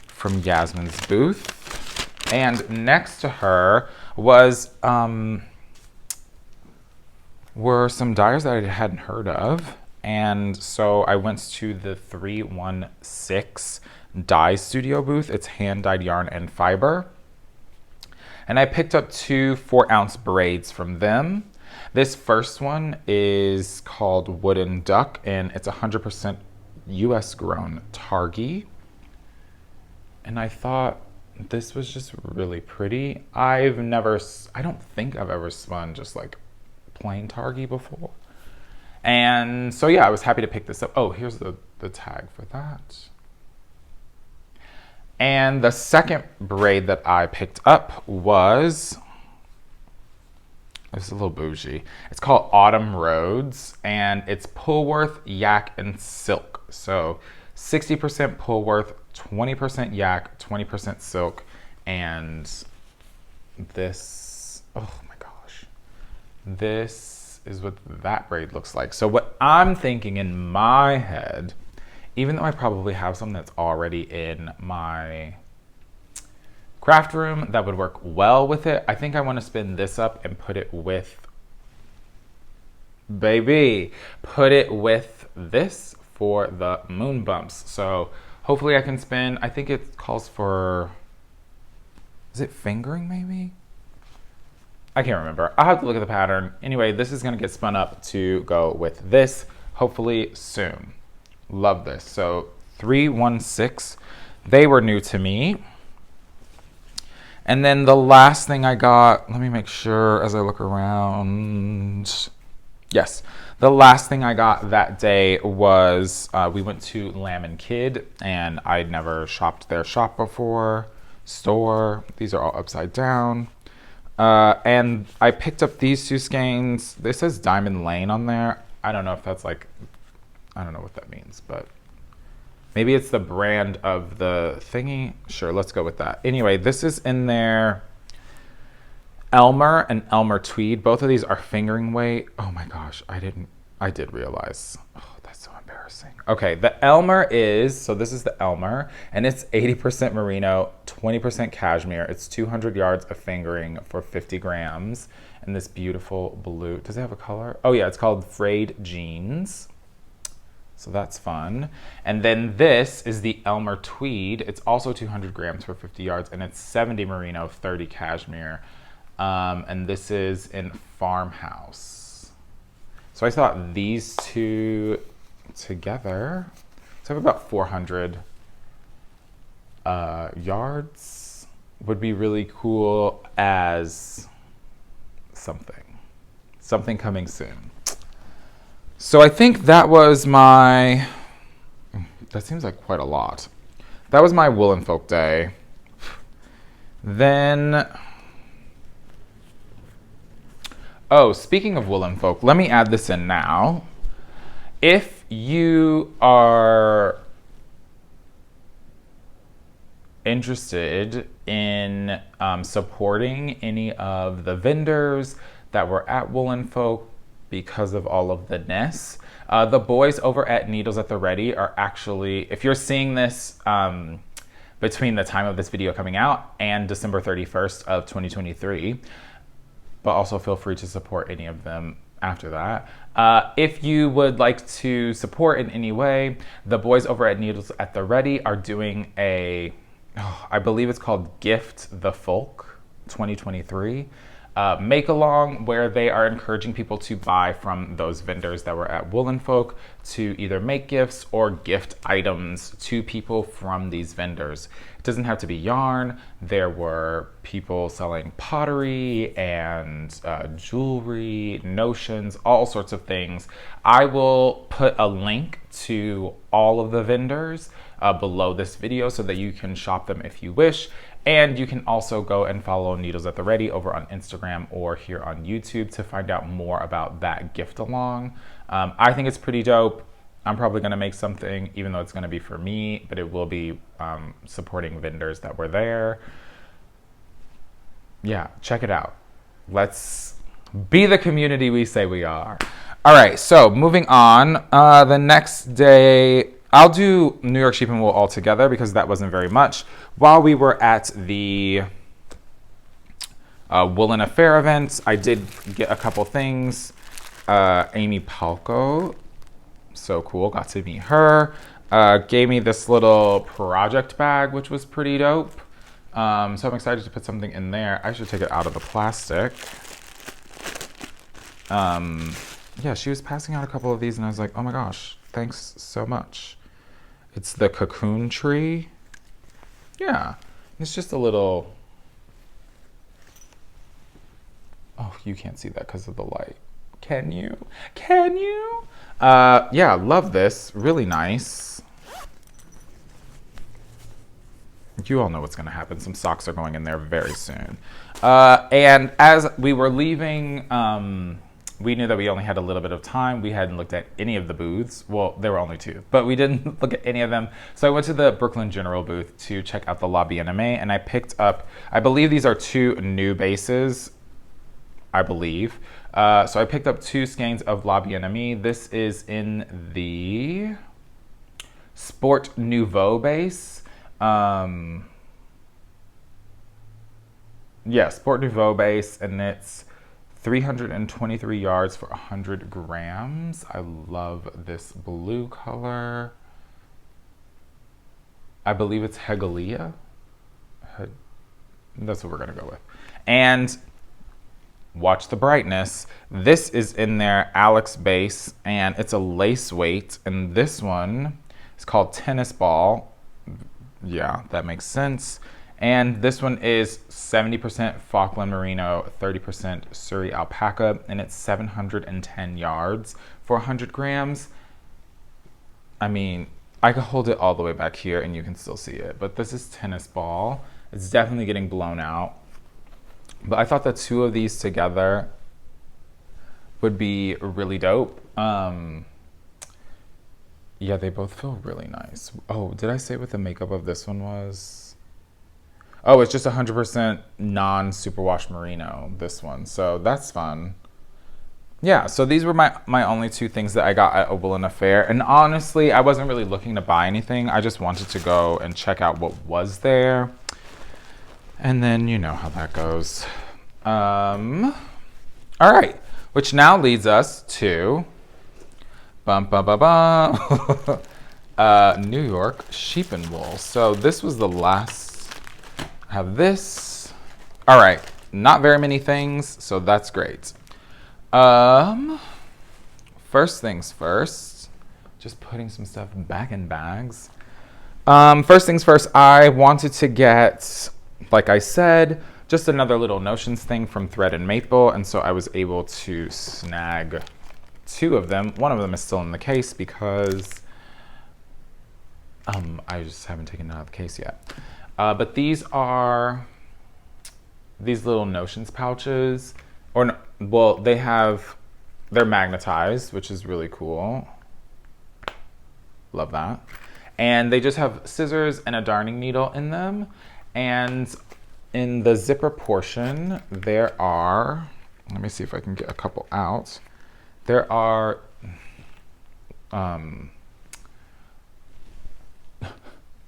from Yasmin's booth. And next to her were some dyers that I hadn't heard of. And so I went to the 316 Dye Studio booth. It's hand-dyed yarn and fiber. And I picked up 2 4-ounce braids from them. This first one is called Wooden Duck, and it's 100% US grown Targhee. And I thought this was just really pretty. I don't think I've ever spun just like plain Targhee before. And so yeah, I was happy to pick this up. Oh, here's the tag for that. And the second braid that I picked up was, it's a little bougie. It's called Autumn Roads, and it's Pullworth, yak, and silk. So 60% Pullworth, 20% yak, 20% silk, and this, oh my gosh, this is what that braid looks like. So what I'm thinking in my head, even though I probably have some that's already in my craft room that would work well with it, I think I want to spin this up and put it with, put it with this for the moon bumps. So Hopefully I can spin, I think it calls for, is it fingering maybe? I can't remember. I'll have to look at the pattern. Anyway, this is gonna get spun up to go with this, hopefully soon. Love this. So 316, they were new to me. And then the last thing I got, let me make sure as I look around. Yes, the last thing I got that day was, we went to Lamb & Kid, and I'd never shopped their shop before, store. These are all upside down. And I picked up these two skeins. This says Diamond Lane on there. I don't know if that's like, I don't know what that means, but maybe it's the brand of the thingy. Sure, let's go with that. Anyway, this is in there. Elmer and Elmer Tweed. Both of these are fingering weight. Oh my gosh, I did realize. Oh, that's so embarrassing. Okay, the Elmer is, so this is the Elmer, and it's 80% merino, 20% cashmere. It's 200 yards of fingering for 50 grams. And this beautiful blue, does it have a color? Oh yeah, it's called Frayed Jeans. So that's fun. And then this is the Elmer Tweed. It's also 200 grams for 50 yards, and it's 70 merino, 30 cashmere. And this is in Farmhouse. So I thought these two together, so I have about 400 yards, would be really cool as something coming soon. So I think that was my, that seems like quite a lot. That was my Wool&Folk day. Then, oh, speaking of Wool&Folk, let me add this in now. If you are interested in supporting any of the vendors that were at Wool&Folk because of all of the ness, the boys over at Needles at the Ready are actually, if you're seeing this between the time of this video coming out and December 31st of 2023, but also feel free to support any of them after that. If you would like to support in any way, the boys over at Needles at the Ready are doing a, I believe it's called Gift the Folk 2023 make along, where they are encouraging people to buy from those vendors that were at Wool&Folk to either make gifts or gift items to people from these vendors. It doesn't have to be yarn. There were people selling pottery and jewelry, notions, all sorts of things. I will put a link to all of the vendors below this video so that you can shop them if you wish. And you can also go and follow Needles at the Ready over on Instagram or here on YouTube to find out more about that gift along. I think it's pretty dope. I'm probably gonna make something, even though it's gonna be for me, but it will be supporting vendors that were there. Yeah, check it out. Let's be the community we say we are. All right, so moving on. The next day, I'll do New York Sheep and Wool all together because that wasn't very much. While we were at the Woolen Affair event, I did get a couple things. Amy Palco, so cool, got to meet her. Gave me this little project bag, which was pretty dope. So I'm excited to put something in there. I should take it out of the plastic. Yeah, she was passing out a couple of these and I was like, oh my gosh, thanks so much. It's the cocoon tree. Yeah, it's just a little, oh, you can't see that because of the light. Can you? Can you? Yeah, love this, really nice. You all know what's gonna happen. Some socks are going in there very soon. And as we were leaving, we knew that we only had a little bit of time. We hadn't looked at any of the booths. Well, there were only two, but we didn't look at any of them. So I went to the Brooklyn General booth to check out the La Bien-Aimée, and I picked up, I believe these are two new bases, I believe. So I picked up two skeins of La Bien-Aimée. This is in the Sport Nouveau base. Yeah, Sport Nouveau base, and it's 323 yards for 100 grams. I love this blue color. I believe it's Hegelia. That's what we're gonna go with. And watch the brightness. This is in their Alex base, and it's a lace weight. And this one is called Tennis Ball. Yeah, that makes sense. And this one is 70% Falkland Merino, 30% Surrey Alpaca, and it's 710 yards for 100 grams. I mean, I could hold it all the way back here and you can still see it, but this is Tennis Ball. It's definitely getting blown out. But I thought the two of these together would be really dope. Yeah, they both feel really nice. Oh, did I say what the makeup of this one was? Oh, it's just 100% non-superwash merino, this one. So that's fun. Yeah, so these were my only two things that I got at a Woolen Affair. And honestly, I wasn't really looking to buy anything. I just wanted to go and check out what was there. And then you know how that goes. All right, which now leads us to New York sheep and wool. So this was the last. I have this. All right, not very many things, so that's great. First things first, just putting some stuff back in bags. First things first, I wanted to get, like I said, just another little notions thing from Thread and Maple, and so I was able to snag two of them. One of them is still in the case because I just haven't taken it out of the case yet. But these are these little notions pouches, or no, well, they're magnetized, which is really cool. Love that. And they just have scissors and a darning needle in them. And in the zipper portion, there are, let me see if I can get a couple out. There are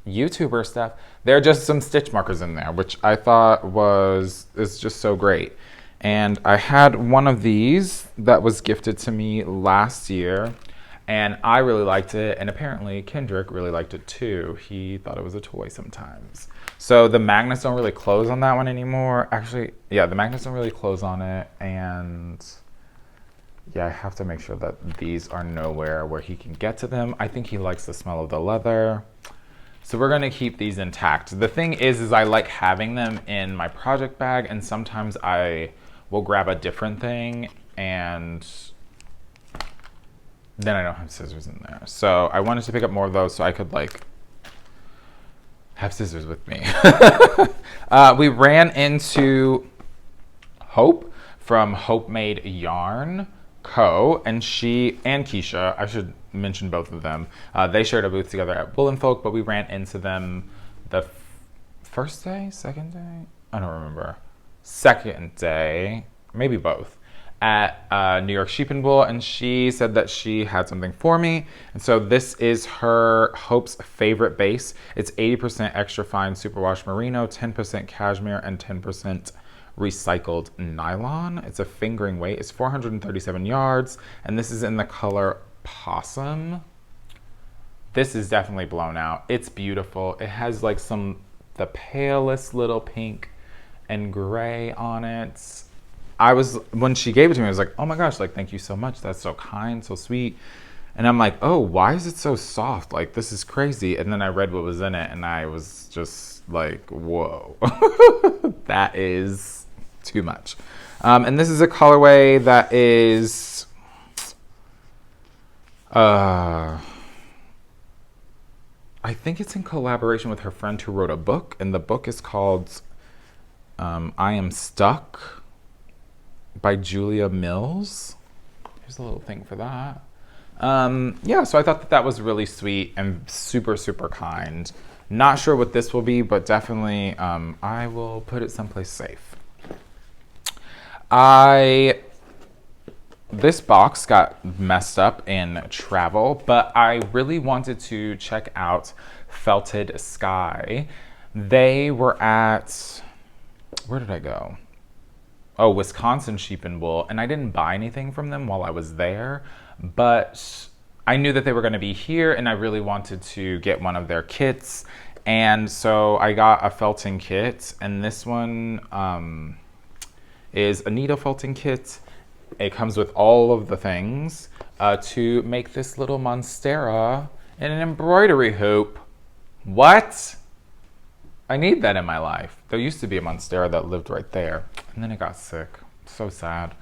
YouTuber stuff. There are just some stitch markers in there, which I thought is just so great. And I had one of these that was gifted to me last year, and I really liked it, and apparently Kendrick really liked it too. He thought it was a toy sometimes. So the magnets don't really close on that one anymore. Actually, yeah, the magnets don't really close on it, and yeah, I have to make sure that these are nowhere where he can get to them. I think he likes the smell of the leather. So we're gonna keep these intact. The thing is I like having them in my project bag, and sometimes I will grab a different thing and then I don't have scissors in there. So I wanted to pick up more of those so I could like have scissors with me. We ran into Hope from Hope Made Yarn Co. And she and Keisha, I should mention both of them, they shared a booth together at Wool&Folk, but we ran into them the first day, second day? I don't remember. Second day, maybe both, at New York Sheep and Wool, and she said that she had something for me. And so this is her Hope's favorite base. It's 80% extra fine superwash merino, 10% cashmere, and 10% recycled nylon. It's a fingering weight. It's 437 yards, and this is in the color Possum. This is definitely blown out. It's beautiful. It has like the palest little pink and gray on it. When she gave it to me, I was like, oh my gosh, like, thank you so much. That's so kind, so sweet. And I'm like, oh, why is it so soft? Like, this is crazy. And then I read what was in it, and I was just like, whoa, that is too much. And this is a colorway that is, I think it's in collaboration with her friend who wrote a book, and the book is called I Am Stuck by Julia Mills. Here's a little thing for that. Yeah, so I thought that was really sweet and super, super kind. Not sure what this will be, but definitely I will put it someplace safe. This box got messed up in travel, but I really wanted to check out Felted Sky. They were at, where did I go? Oh, Wisconsin Sheep and Wool, and I didn't buy anything from them while I was there, but I knew that they were going to be here, and I really wanted to get one of their kits, And so I got a felting kit, and this one is a needle felting kit. It comes with all of the things to make this little monstera and an embroidery hoop. What? I need that in my life. There used to be a monstera that lived right there, and then it got sick. So sad.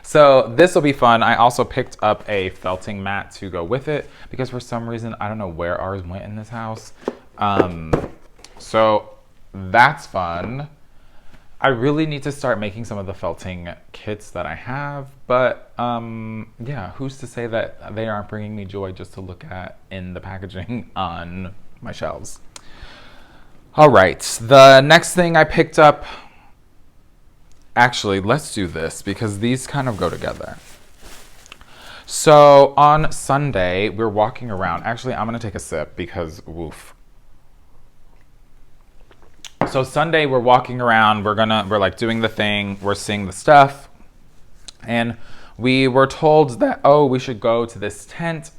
So this will be fun. I also picked up a felting mat to go with it because for some reason, I don't know where ours went in this house. So that's fun. I really need to start making some of the felting kits that I have, but yeah, who's to say that they aren't bringing me joy just to look at in the packaging on my shelves. All right, the next thing I picked up, actually, let's do this because these kind of go together. So on Sunday, we're walking around. Actually, I'm gonna take a sip because woof. So Sunday we're walking around, we're like doing the thing, we're seeing the stuff, and we were told that, oh, we should go to this tent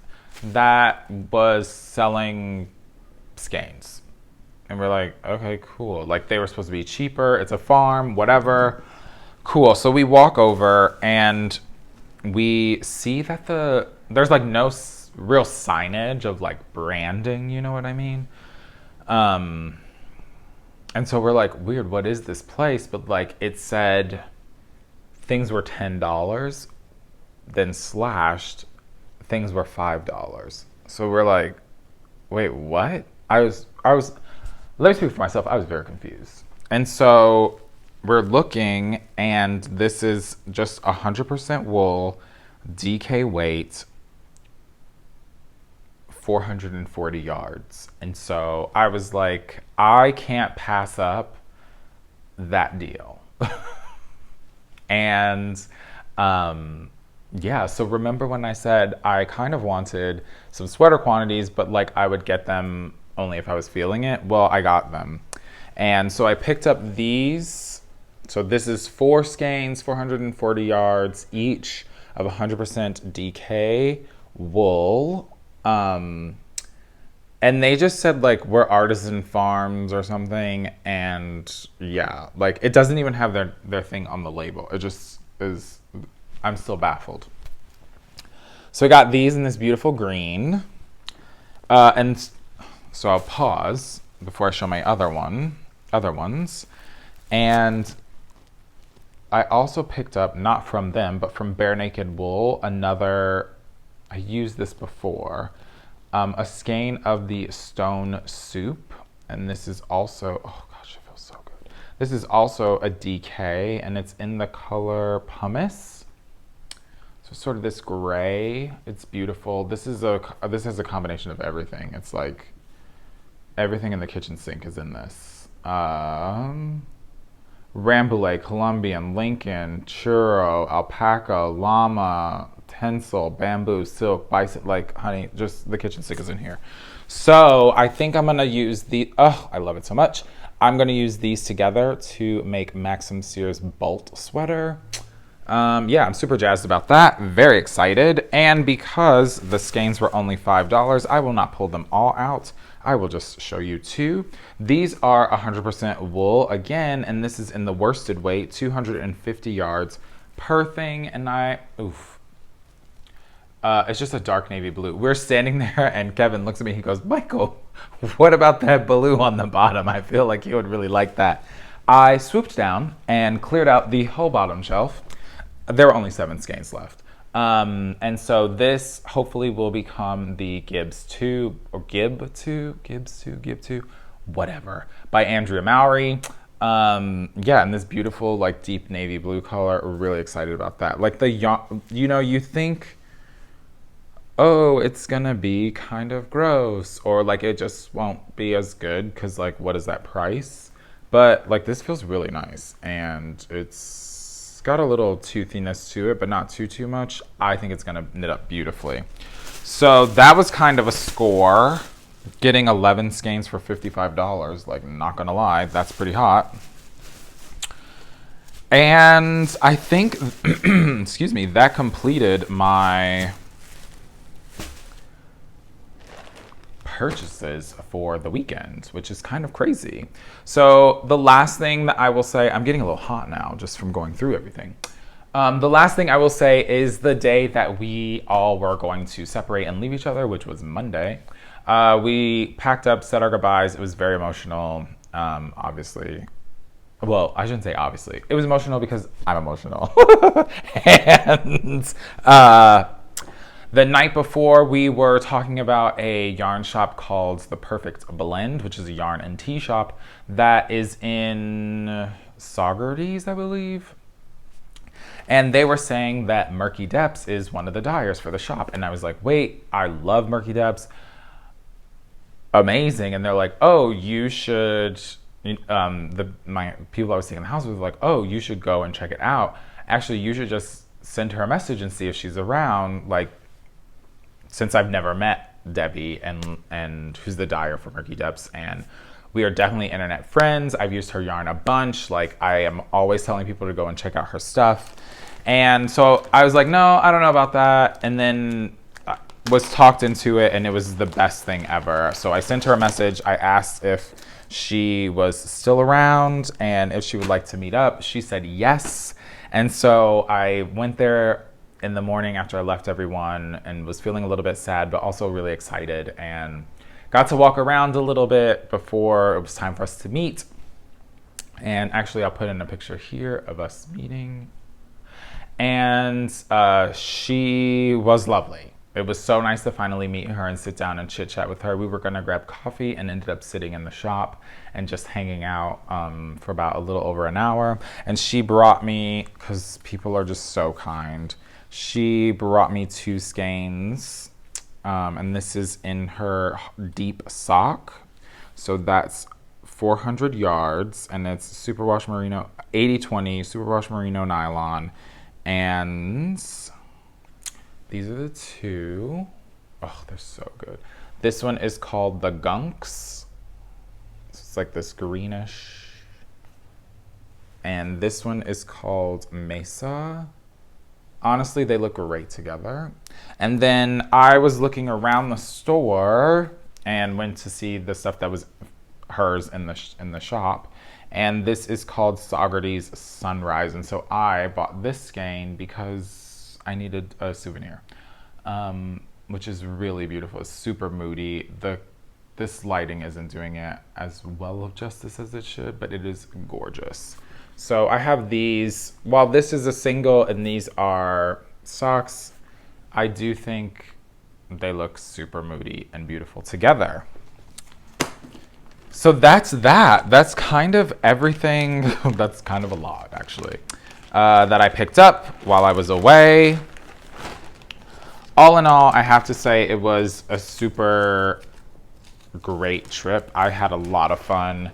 that was selling skeins. And we're like, okay, cool. Like they were supposed to be cheaper, it's a farm, whatever. Cool, so we walk over and we see that there's like no real signage of like branding, you know what I mean? And so we're like, weird, what is this place? But like it said things were $10, then slashed, things were $5. So we're like, wait, what? I was, let me speak for myself, I was very confused. And so we're looking and this is just 100% wool, DK weight, 440 yards. And so I was like, I can't pass up that deal. And yeah, so remember when I said I kind of wanted some sweater quantities, but like I would get them only if I was feeling it? Well, I got them. And so I picked up these. So this is 4 skeins, 440 yards each of 100% DK wool. And they just said like we're artisan farms or something, and yeah, like it doesn't even have their thing on the label. It just is, I'm still baffled. So I got these in this beautiful green, and so I'll pause before I show my other ones, and I also picked up, not from them, but from Bare Naked Wool, another, I used this before, a skein of the stone soup. And this is also, oh gosh, it feels so good. This is also a DK and it's in the color pumice. So sort of this gray, it's beautiful. This has a combination of everything. It's like everything in the kitchen sink is in this. Rambouillet, Colombian, Lincoln, churro, alpaca, llama, tencel, bamboo, silk, bison, like honey, just the kitchen sink is in here. So I think I'm gonna use I love it so much. I'm gonna use these together to make Maxim Sears Bolt sweater. Yeah, I'm super jazzed about that, very excited. And because the skeins were only $5, I will not pull them all out. I will just show you 2. These are 100% wool again, and this is in the worsted weight, 250 yards per thing. And it's just a dark navy blue. We're standing there and Kevin looks at me, he goes, Michael, what about that blue on the bottom? I feel like you would really like that. I swooped down and cleared out the whole bottom shelf. There were only 7 skeins left. And so this hopefully will become the Gibbs 2, or Gibb 2, whatever, by Andrea Mowry. Yeah, and this beautiful like deep navy blue color, really excited about that. Like you think, oh, it's gonna be kind of gross, or like it just won't be as good because like what is that price? But like this feels really nice, and it's got a little toothiness to it, but not too much. I think it's gonna knit up beautifully. So that was kind of a score. Getting 11 skeins for $55, like not gonna lie, that's pretty hot. And I think, excuse me, that completed my purchases for the weekend, which is kind of crazy. So the last thing that I will say, I'm getting a little hot now just from going through everything. The last thing I will say is the day that we all were going to separate and leave each other, which was Monday. We packed up, said our goodbyes. It was very emotional, obviously. Well, I shouldn't say obviously. It was emotional because I'm emotional. And the night before, we were talking about a yarn shop called The Perfect Blend, which is a yarn and tea shop that is in Saugerties, I believe. And they were saying that Murky Depths is one of the dyers for the shop. And I was like, wait, I love Murky Depths. Amazing. And they're like, oh, you should, my people I was taking the house with were like, oh, you should go and check it out. Actually, you should just send her a message and see if she's around. Like, since I've never met Debbie and who's the dyer for Murky Depths, and we are definitely internet friends. I've used her yarn a bunch. Like, I am always telling people to go and check out her stuff. And so I was like, no, I don't know about that. And then I was talked into it, and it was the best thing ever. So I sent her a message. I asked if she was still around and if she would like to meet up. She said yes. And so I went there in the morning after I left everyone and was feeling a little bit sad, but also really excited, and got to walk around a little bit before it was time for us to meet. And actually, I'll put in a picture here of us meeting. And she was lovely. It was so nice to finally meet her and sit down and chit chat with her. We were gonna grab coffee and ended up sitting in the shop and just hanging out for about a little over an hour. And she brought me, because people are just so kind, she brought me 2 skeins. And this is in her deep sock. So that's 400 yards, and it's superwash merino, 80/20 superwash merino nylon. And these are the 2. Oh, they're so good. This one is called the Gunks. It's like this greenish. And this one is called Mesa. Honestly, they look great together. And then I was looking around the store and went to see the stuff that was hers in the shop. And this is called Saugerties Sunrise. And so I bought this skein because I needed a souvenir, which is really beautiful. It's super moody. This lighting isn't doing it as well of justice as it should, but it is gorgeous. So I have these. While this is a single and these are socks, I do think they look super moody and beautiful together. So that's that. That's kind of everything. That's kind of a lot, actually, that I picked up while I was away. All in all, I have to say it was a super great trip. I had a lot of fun.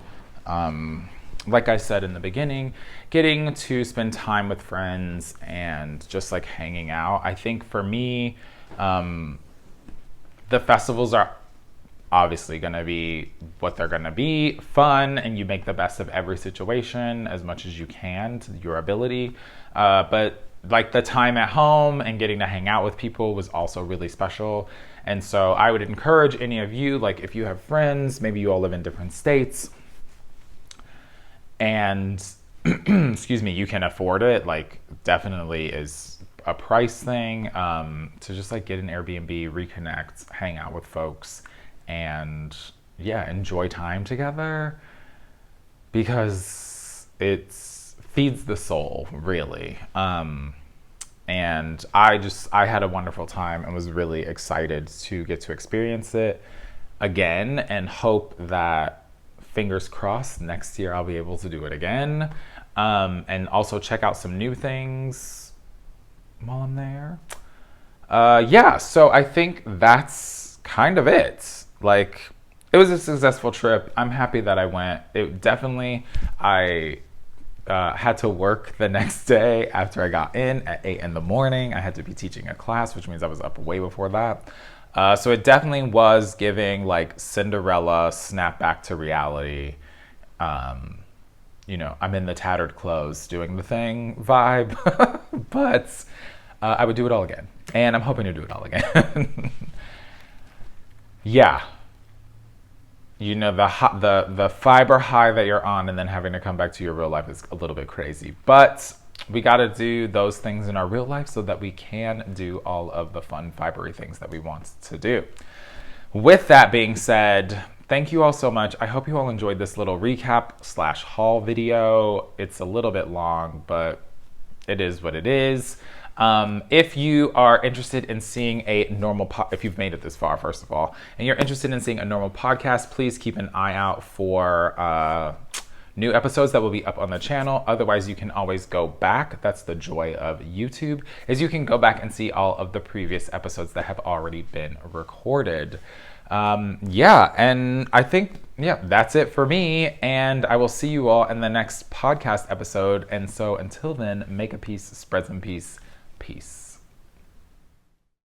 Like I said in the beginning, getting to spend time with friends and just like hanging out. I think for me, the festivals are obviously going to be what they're going to be, fun, and you make the best of every situation as much as you can to your ability. But like the time at home and getting to hang out with people was also really special. And so I would encourage any of you, like if you have friends, maybe you all live in different states, and excuse me, you can afford it, like definitely is a price thing, to just like get an Airbnb, reconnect, hang out with folks, and yeah, enjoy time together, because it feeds the soul, really. And I had a wonderful time and was really excited to get to experience it again, and hope that, fingers crossed, next year I'll be able to do it again. And also check out some new things while I'm there. Yeah, so I think that's kind of it. Like, it was a successful trip. I'm happy that I went. It definitely, I had to work the next day after I got in at 8 in the morning. I had to be teaching a class, which means I was up way before that. So it definitely was giving like Cinderella snap back to reality. You know, I'm in the tattered clothes doing the thing vibe, but I would do it all again. And I'm hoping to do it all again. Yeah. you know, the fiber high that you're on and then having to come back to your real life is a little bit crazy. But we got to do those things in our real life so that we can do all of the fun fibery things that we want to do. With that being said, thank you all so much. I hope you all enjoyed this little recap / haul video. It's a little bit long, but it is what it is. If you are interested in seeing a normal, if you've made it this far, first of all, and you're interested in seeing a normal podcast, please keep an eye out for new episodes that will be up on the channel. Otherwise, you can always go back. That's the joy of YouTube, is you can go back and see all of the previous episodes that have already been recorded. Yeah, and I think, yeah, that's it for me. And I will see you all in the next podcast episode. And so until then, make a peace, spread some peace. Peace.